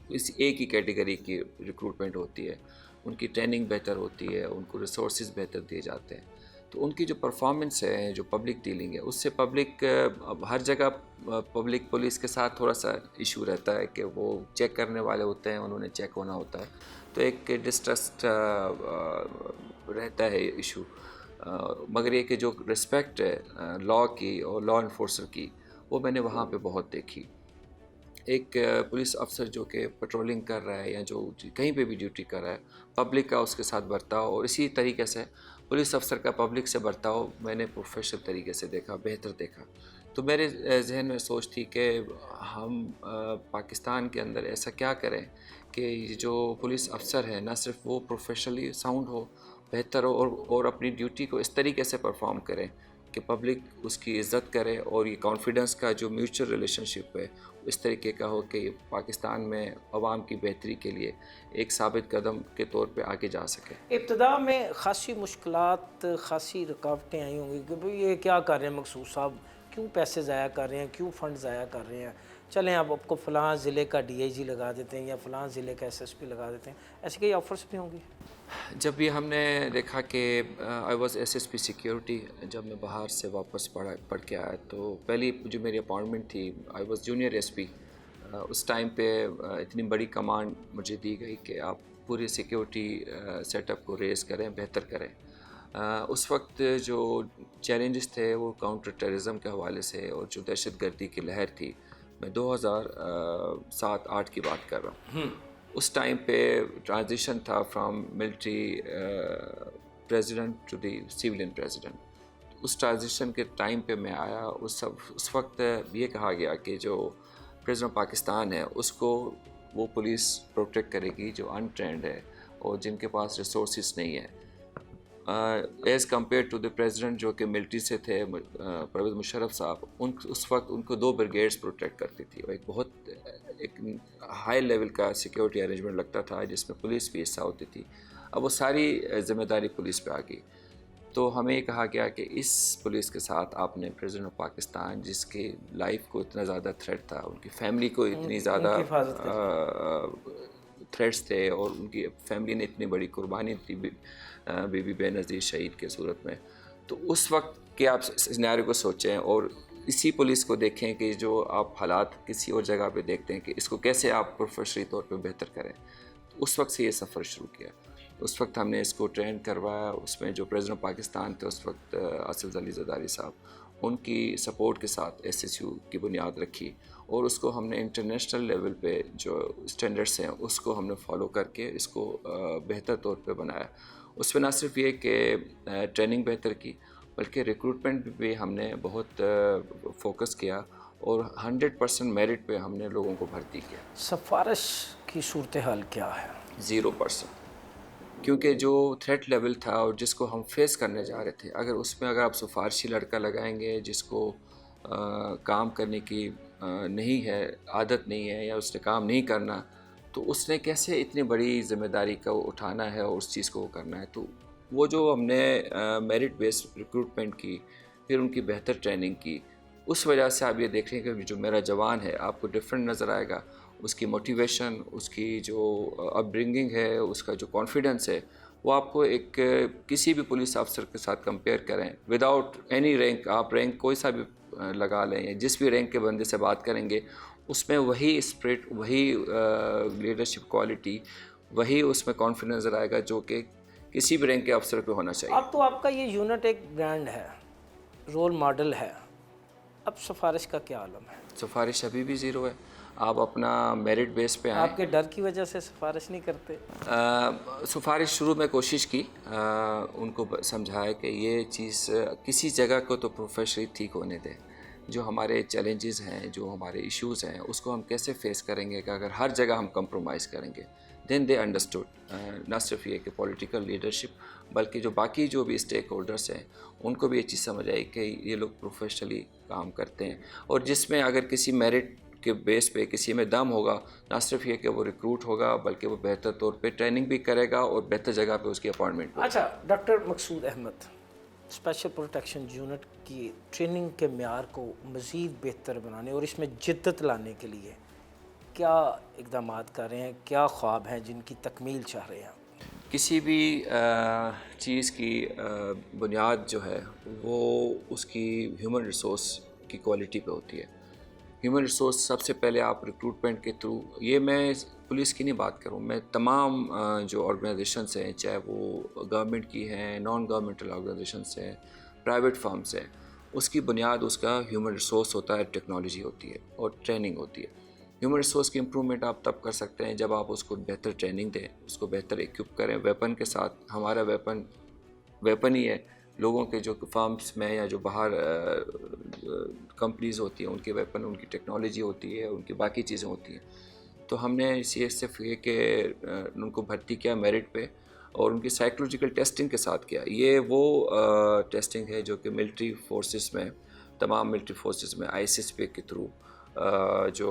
इस एक ही कैटेगरी की रिक्रूटमेंट होती है, उनकी ट्रेनिंग बेहतर होती है, उनको रिसोर्सेज बेहतर दिए जाते हैं। तो उनकी जो परफॉर्मेंस है, जो पब्लिक डीलिंग है, उससे पब्लिक हर जगह पब्लिक पुलिस के साथ थोड़ा सा इशू रहता है कि वो चेक करने वाले होते हैं, उन्होंने चेक होना होता है, तो एक डिस्ट्रस्ट रहता है इशू। मगर ये कि जो रिस्पेक्ट है लॉ की और लॉ इन्फोर्सर की, वो मैंने वहाँ पे बहुत देखी। एक पुलिस अफसर जो कि पेट्रोलिंग कर रहा है या जो कहीं पे भी ड्यूटी कर रहा है, पब्लिक का उसके साथ बर्ताव, और इसी तरीके से पुलिस अफसर का पब्लिक से बर्ताव मैंने प्रोफेशनल तरीके से देखा, बेहतर देखा। तो मेरे जहन में सोच थी कि हम पाकिस्तान के अंदर ऐसा क्या करें कि जो पुलिस अफसर है ना सिर्फ वो प्रोफेशनली साउंड हो, बेहतर हो, और अपनी ड्यूटी को इस तरीके से परफॉर्म करें कि पब्लिक उसकी इज़्ज़त करे और ये कॉन्फिडेंस का जो म्यूचुअल रिलेशनशिप है इस तरीके का हो कि पाकिस्तान में अवाम की बेहतरी के लिए एक साबित कदम के तौर पे आगे जा सके। इब्तदा में खासी मुश्किलात, खासी रुकावटें आई होंगी कि भाई ये क्या कर रहे हैं मकसूद साहब, क्यों पैसे ज़ाया कर रहे हैं, क्यों फ़ंड ज़ाया कर रहे हैं, चलें अब आपको फ़लाँ ज़िले का DIG लगा देते हैं या फ़लाँ ज़िले का SSP लगा देते हैं, ऐसी कई ऑफ़र्स भी होंगी। जब भी हमने देखा कि आई वॉज SSP सिक्योरिटी, जब मैं बाहर से वापस पढ़ के आया तो पहली जो मेरी अपॉइंटमेंट थी, आई वॉज जूनियर SP। उस टाइम पे इतनी बड़ी कमांड मुझे दी गई कि आप पूरी सिक्योरिटी सेटअप को रेज़ करें, बेहतर करें। उस वक्त जो चैलेंजेस थे वो काउंटर टेररिज्म के हवाले से और जो दहशतगर्दी की लहर थी, मैं 2007-8 की बात कर रहा हूँ। उस टाइम पे ट्रांजिशन था from military president to the civilian president. उस ट्रांजिशन के टाइम पे मैं आया, उस वक्त ये कहा गया कि जो प्रेसिडेंट पाकिस्तान है उसको वो पुलिस प्रोटेक्ट करेगी जो अनट्रेंड है और जिनके पास रिसोर्सेज नहीं है, as compare to the president जो कि मिलिट्री से थे, परवेज़ मुशर्रफ साहब। उस वक्त उनको 2 ब्रिगेड्स प्रोटेक्ट करती थी और एक हाई लेवल का सिक्योरिटी अरेंजमेंट लगता था जिसमें पुलिस भी हिस्सा होती थी। अब वो सारी ज़िम्मेदारी पुलिस पे आ गई। तो हमें ये कहा गया कि इस पुलिस के साथ आपने प्रेसिडेंट ऑफ पाकिस्तान, जिसकी लाइफ को इतना ज़्यादा थ्रेट था, उनकी फैमिली को इतनी ज़्यादा थ्रेट्स थे और उनकी फैमिली ने इतनी बड़ी कुर्बानी दी बीबी बेनज़ीर शहीद के सूरत में, तो उस वक्त के आप सिनेरियो को सोचें और इसी पुलिस को देखें कि जो आप हालात किसी और जगह पे देखते हैं कि इसको कैसे आप प्रोफेशनली तौर पे बेहतर करें। तो उस वक्त से ये सफ़र शुरू किया। उस वक्त हमने इसको ट्रेन करवाया। उसमें जो प्रेसिडेंट पाकिस्तान थे उस वक्त आसिफ अली ज़रदारी साहब, उनकी सपोर्ट के साथ SSU की बुनियाद रखी और उसको हमने इंटरनेशनल लेवल पे जो स्टैंडर्ड्स हैं उसको हमने फॉलो करके इसको बेहतर तौर पे बनाया। उसमें ना सिर्फ ये कि ट्रेनिंग बेहतर की, बल्कि रिक्रूटमेंट पे हमने बहुत फोकस किया और 100% मेरिट पे हमने लोगों को भर्ती किया। सिफारिश की सूरत हाल क्या है? 0%, क्योंकि जो थ्रेट लेवल था और जिसको हम फेस करने जा रहे थे, अगर आप सिफारशी लड़का लगाएंगे जिसको काम करने की नहीं है, आदत नहीं है या उसने काम नहीं करना, तो उसने कैसे इतनी बड़ी ज़िम्मेदारी को उठाना है और उस चीज़ को करना है। तो वो जो हमने मेरिट बेस्ड रिक्रूटमेंट की, फिर उनकी बेहतर ट्रेनिंग की, उस वजह से आप ये देख रहे हैं कि जो मेरा जवान है आपको डिफरेंट नज़र आएगा। उसकी मोटिवेशन, उसकी जो अपब्रिंगिंग है, उसका जो कॉन्फिडेंस है, वो आपको एक किसी भी पुलिस अफसर के साथ कंपेयर करें विदाउट एनी रैंक, आप रैंक कोई सा भी लगा लें या जिस भी रैंक के बंदे से बात करेंगे उसमें वही स्पिरिट, वही लीडरशिप क्वालिटी, वही उसमें कॉन्फिडेंस नज़र आएगा जो कि किसी भी रैंक के अफसर पे होना चाहिए। अब तो आपका ये यूनिट एक ब्रांड है, रोल मॉडल है, अब सिफारिश का क्या आलम है? सिफारिश अभी भी 0 है। आप अपना मेरिट बेस पे आए। आपके डर की वजह से सिफारिश नहीं करते? सिफारिश शुरू में कोशिश की, उनको समझाया कि ये चीज़ किसी जगह को तो प्रोफेशनली ठीक होने दें, जो हमारे चैलेंजेस हैं, जो हमारे इश्यूज़ हैं, उसको हम कैसे फेस करेंगे कि अगर हर जगह हम कंप्रोमाइज़ करेंगे। देन दे अंडरस्टूड, न सिर्फ ये कि पॉलिटिकल लीडरशिप, बल्कि जो बाकी जो भी स्टेक होल्डर्स हैं उनको भी ये चीज़ समझ आई कि ये लोग प्रोफेशनली काम करते हैं और जिसमें अगर किसी मेरिट के बेस पे किसी में दम होगा, ना सिर्फ ये कि वो रिक्रूट होगा बल्कि वो बेहतर तौर पे ट्रेनिंग भी करेगा और बेहतर जगह पे उसकी अपॉइंटमेंट होगी। अच्छा, डॉक्टर मकसूद अहमद, स्पेशल प्रोटेक्शन यूनिट की ट्रेनिंग के मेयार को मज़ीद बेहतर बनाने और इसमें जिद्दत लाने के लिए क्या इक़दाम कर रहे हैं, क्या ख्वाब हैं जिनकी तकमील चाह रहे हैं? किसी भी चीज़ की बुनियाद जो है वो उसकी ह्यूमन रिसोर्स की क्वालिटी पे होती है। ह्यूमन रिसोर्स सबसे पहले आप रिक्रूटमेंट के थ्रू, ये मैं पुलिस की नहीं बात करूँ, मैं तमाम जो ऑर्गेनाइजेशंस हैं, चाहे वो गवर्नमेंट की हैं, नॉन गवर्नमेंटल ऑर्गेनाइजेशंस हैं, प्राइवेट फर्म्स हैं, उसकी बुनियाद उसका ह्यूमन रिसोर्स होता है, टेक्नोलॉजी होती है और ट्रेनिंग होती है। ह्यूमन रिसोर्स की इम्प्रूवमेंट आप तब कर सकते हैं जब आप उसको बेहतर ट्रेनिंग दें, उसको बेहतर इक्विप करें वेपन के साथ। हमारा वेपन ही है, लोगों के जो फर्म्स में या जो बाहर कंपनीज़ होती हैं उनके वेपन, उनकी टेक्नोलॉजी होती है, उनकी बाकी चीज़ें होती हैं। तो हमने सिर्फ ये कि उनको भर्ती किया मेरिट पे और उनकी साइकोलॉजिकल टेस्टिंग के साथ किया। ये वो टेस्टिंग है जो कि मिलिट्री फोर्सेस में, तमाम मिलिट्री फोर्सेस में ISSP के थ्रू जो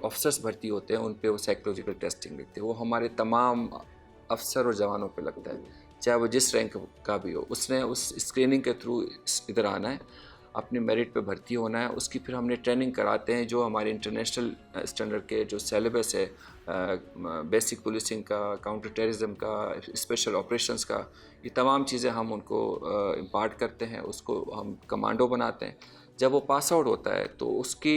ऑफिसर्स भर्ती होते हैं उन पे वो साइकोलॉजिकल टेस्टिंग लगती है। वो हमारे तमाम अफसर और जवानों पे लगता है, चाहे वो जिस रैंक का भी हो। उसने उस स्क्रीनिंग के थ्रू इधर आना है, अपनी मेरिट पे भर्ती होना है। उसकी फिर हमने ट्रेनिंग कराते हैं जो हमारे इंटरनेशनल स्टैंडर्ड के जो सिलेबस है, बेसिक पुलिसिंग का, काउंटर टेररिज्म का, स्पेशल ऑपरेशंस का, ये तमाम चीज़ें हम उनको इम्पार्ट करते हैं, उसको हम कमांडो बनाते हैं। जब वो पास आउट होता है तो उसकी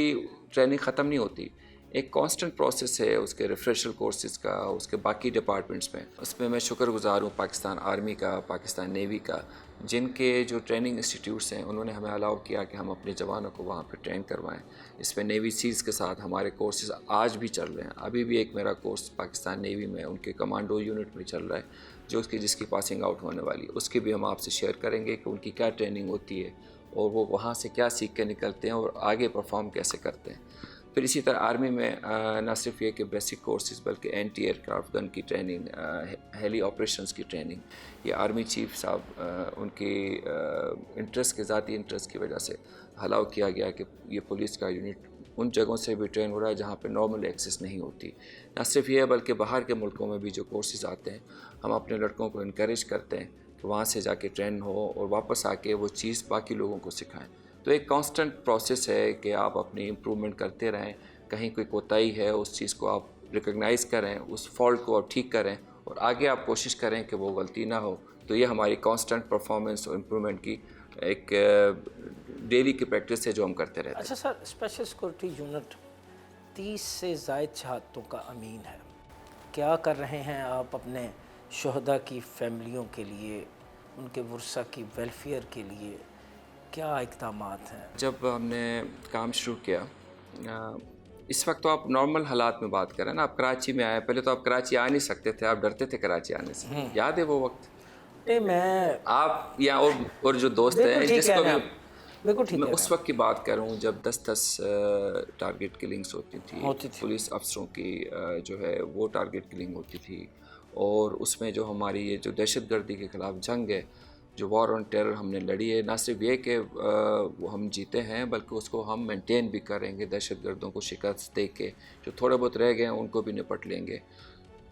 ट्रेनिंग ख़त्म नहीं होती, एक कांस्टेंट प्रोसेस है उसके रिफ्रेशर कोर्सेज़ का, उसके बाकी डिपार्टमेंट्स में। उसमें मैं शुक्रगुजार हूँ पाकिस्तान आर्मी का, पाकिस्तान नेवी का, जिनके जो ट्रेनिंग इंस्टीट्यूट्स हैं उन्होंने हमें अलाउ किया कि हम अपने जवानों को वहाँ पे ट्रेन करवाएं। इसमें नेवी सील्स के साथ हमारे कोर्सेज़ आज भी चल रहे हैं। अभी भी एक मेरा कोर्स पाकिस्तान नेवी में उनके कमांडो यूनिट में चल रहा है जिसकी पासिंग आउट होने वाली है। उसकी भी हम आपसे शेयर करेंगे कि उनकी क्या ट्रेनिंग होती है और वो वहाँ से क्या सीख के निकलते हैं और आगे परफॉर्म कैसे करते हैं। फिर इसी तरह आर्मी में न सिर्फ ये कि बेसिक कोर्सेज बल्कि एंटी एयरक्राफ्ट गन की ट्रेनिंग, हेली ऑपरेशंस की ट्रेनिंग, ये आर्मी चीफ साहब उनके इंटरेस्ट के ज़ाती इंटरेस्ट की वजह से अलाउ किया गया कि ये पुलिस का यूनिट उन जगहों से भी ट्रेन हो रहा है जहाँ पे नॉर्मल एक्सेस नहीं होती। न सिर्फ ये बल्कि बाहर के मुल्कों में भी जो कोर्सेज आते हैं हम अपने लड़कों को इनक्रेज करते हैं कि वहाँ से जाके ट्रेन हो और वापस आके वो चीज़ बाकी लोगों को सिखाएं। तो एक कांस्टेंट प्रोसेस है कि आप अपनी इम्प्रूवमेंट करते रहें, कहीं कोई कोताही है उस चीज़ को आप रिकॉग्नाइज़ करें, उस फॉल्ट को आप ठीक करें और आगे आप कोशिश करें कि वो गलती ना हो। तो ये हमारी कांस्टेंट परफॉर्मेंस और इम्प्रूवमेंट की एक डेली की प्रैक्टिस है जो हम करते रहते हैं। अच्छा सर, स्पेशल सिक्योरिटी यूनिट 30 से ज़ायद शहादतों का अमीन है, क्या कर रहे हैं आप अपने शहदा की फैमिलियों के लिए, उनके वर्सा की वेलफेयर के लिए, क्या इक़दामात हैं? जब हमने काम शुरू किया, इस वक्त तो आप नॉर्मल हालात में बात करें ना, आप कराची में आए, पहले तो आप कराची आ नहीं सकते थे, आप डरते थे कराची आने से, याद है वो वक्त? नहीं, मैं आप या और जो दोस्त हैं जिसको भी, बिल्कुल ठीक मैं है, उस वक्त की बात कर रहा हूँ जब 10-10 टारगेट किलिंग्स होती थी, पुलिस अफसरों की जो है वो टारगेट किलिंग होती थी। और उसमें जो हमारी ये जो दहशतगर्दी के ख़िलाफ़ जंग है, जो वॉर ऑन टेरर हमने लड़ी है, ना सिर्फ ये कि वो हम जीते हैं बल्कि उसको हम मेंटेन भी करेंगे, दहशतगर्दों को शिकस्त दे के जो थोड़े बहुत रह गए हैं उनको भी निपट लेंगे।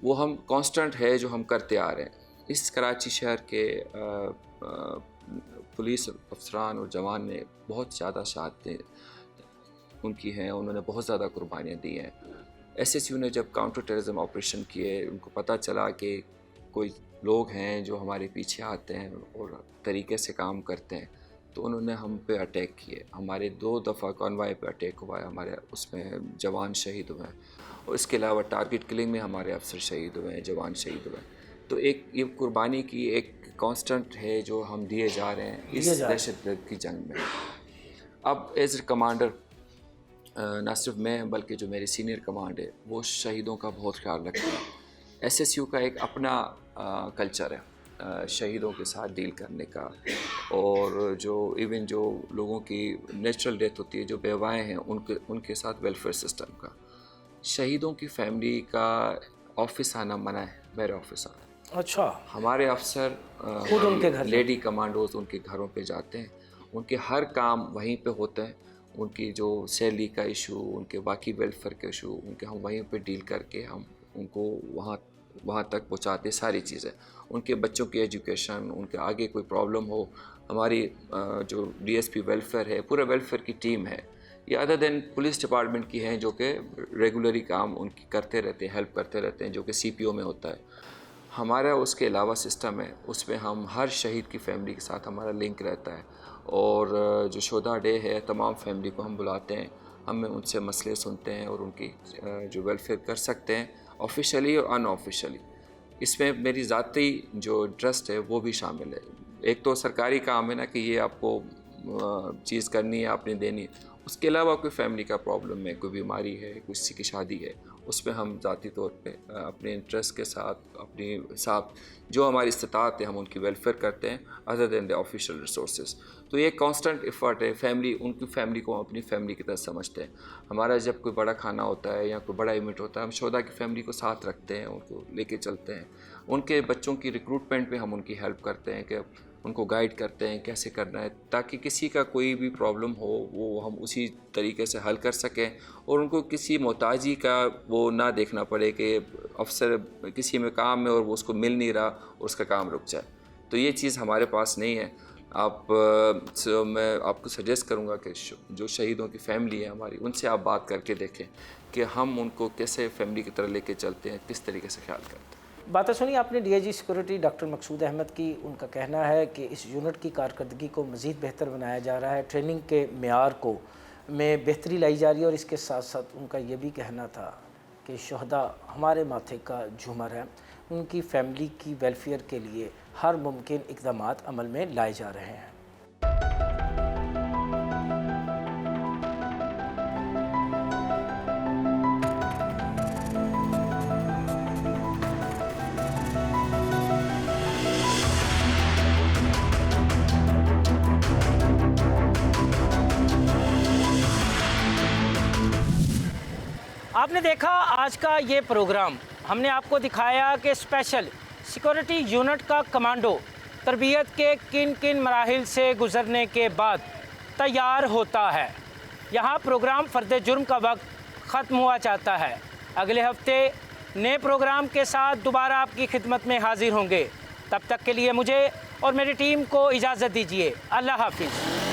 वो हम कांस्टेंट है जो हम करते आ रहे हैं। इस कराची शहर के पुलिस अफसरान और जवान ने बहुत ज़्यादा शहादतें उनकी हैं, उन्होंने बहुत ज़्यादा कुर्बानियाँ दी हैं। SSU ने जब काउंटर टेररिज्म ऑपरेशन किए, उनको पता चला कि कोई लोग हैं जो हमारे पीछे आते हैं और तरीके से काम करते हैं, तो उन्होंने हम पे अटैक किए। हमारे 2 दफ़ा कॉन्वाय पे अटैक हुआ है, हमारे उसमें जवान शहीद हुए हैं और इसके अलावा टारगेट किलिंग में हमारे अफसर शहीद हुए हैं, जवान शहीद हुए हैं। तो एक ये कुर्बानी की एक कांस्टेंट है जो हम दिए जा रहे हैं इस दहशतगर्द की जंग में। अब एज ए कमांडर ना सिर्फ मैं बल्कि जो मेरी सीनियर कमांड है वो शहीदों का बहुत ख्याल रखते हैं। SSU का एक अपना कल्चर है शहीदों के साथ डील करने का, और जो इवन जो लोगों की नेचुरल डेथ होती है, जो बेवाएँ हैं, उनके साथ वेलफेयर सिस्टम का। शहीदों की फैमिली का ऑफिस आना मना है, मेरे ऑफिस आना। अच्छा, हमारे अफसर खुद उनके घर, लेडी कमांडोज उनके घरों पे जाते हैं, उनके हर काम वहीं पे होते हैं। उनकी जो सैलरी का इशू, उनके बाकी वेलफेयर के इशू, उनके हम वहीं पे डील करके हम उनको वहाँ तक पहुँचाते सारी चीज़ें। उनके बच्चों की एजुकेशन, उनके आगे कोई प्रॉब्लम हो, हमारी जो DSP वेलफेयर है, पूरे वेलफेयर की टीम है, ये अदर देन पुलिस डिपार्टमेंट की हैं जो कि रेगुलरी काम उनकी करते रहते हैं, हेल्प करते रहते हैं, जो कि CPO में होता है। हमारा उसके अलावा सिस्टम है, उसमें हम हर शहीद की फैमिली के साथ हमारा लिंक रहता है, और जो शोधा डे है तमाम फैमिली को हम बुलाते हैं, हमें उनसे मसले सुनते हैं और उनकी जो वेलफेयर कर सकते हैं ऑफिशियली और अनऑफिशियली। इसमें मेरी ज़ाती जो इंटरेस्ट है वो भी शामिल है। एक तो सरकारी काम है ना कि ये आपको चीज़ करनी है, आपने देनी है, उसके अलावा कोई फैमिली का प्रॉब्लम है, कोई बीमारी है, किसी की शादी है, उसमें हम ज़ाती तौर पे अपने इंटरेस्ट के साथ, अपनी साथ जो हमारी इस्तात है हम उनकी वेलफेयर करते हैं other than the official resources. तो ये कांस्टेंट एफर्ट है। फैमिली, उनकी फैमिली को हम अपनी फैमिली की तरह समझते हैं। हमारा जब कोई बड़ा खाना होता है या कोई बड़ा इवेंट होता है, हम शोधा की फैमिली को साथ रखते हैं, उनको लेके चलते हैं। उनके बच्चों की रिक्रूटमेंट में हम उनकी हेल्प करते हैं कि उनको गाइड करते हैं कैसे करना है, ताकि किसी का कोई भी प्रॉब्लम हो वो हम उसी तरीके से हल कर सकें और उनको किसी मोहताजी का वो ना देखना पड़े कि अफसर किसी में काम है और वो उसको मिल नहीं रहा और उसका काम रुक जाए। तो ये चीज़ हमारे पास नहीं है। मैं आपको सजेस्ट करूँगा कि जो शहीदों की फैमिली है हमारी, उनसे आप बात करके देखें कि हम उनको कैसे फैमिली की तरह लेके चलते हैं, किस तरीके से ख्याल करते हैं। बातें सुनी आपने डीआईजी सिक्योरिटी डॉक्टर मकसूद अहमद की। उनका कहना है कि इस यूनिट की कारकर्दगी को मज़ीद बेहतर बनाया जा रहा है, ट्रेनिंग के मेयार को में बेहतरी लाई जा रही है और इसके साथ साथ उनका ये भी कहना था कि शहदा हमारे माथे का झूमर है, उनकी फैमिली की वेलफेयर के लिए हर मुमकिन इक़दामात अमल में लाए जा रहे हैं। आपने देखा आज का ये प्रोग्राम, हमने आपको दिखाया कि स्पेशल सिक्योरिटी यूनिट का कमांडो तरबियत के किन किन मराहिल से गुज़रने के बाद तैयार होता है। यहाँ प्रोग्राम फ़र्द जुर्म का वक्त ख़त्म हुआ चाहता है। अगले हफ्ते नए प्रोग्राम के साथ दोबारा आपकी खिदमत में हाज़िर होंगे। तब तक के लिए मुझे और मेरी टीम को इजाज़त दीजिए। अल्लाह हाफिज़।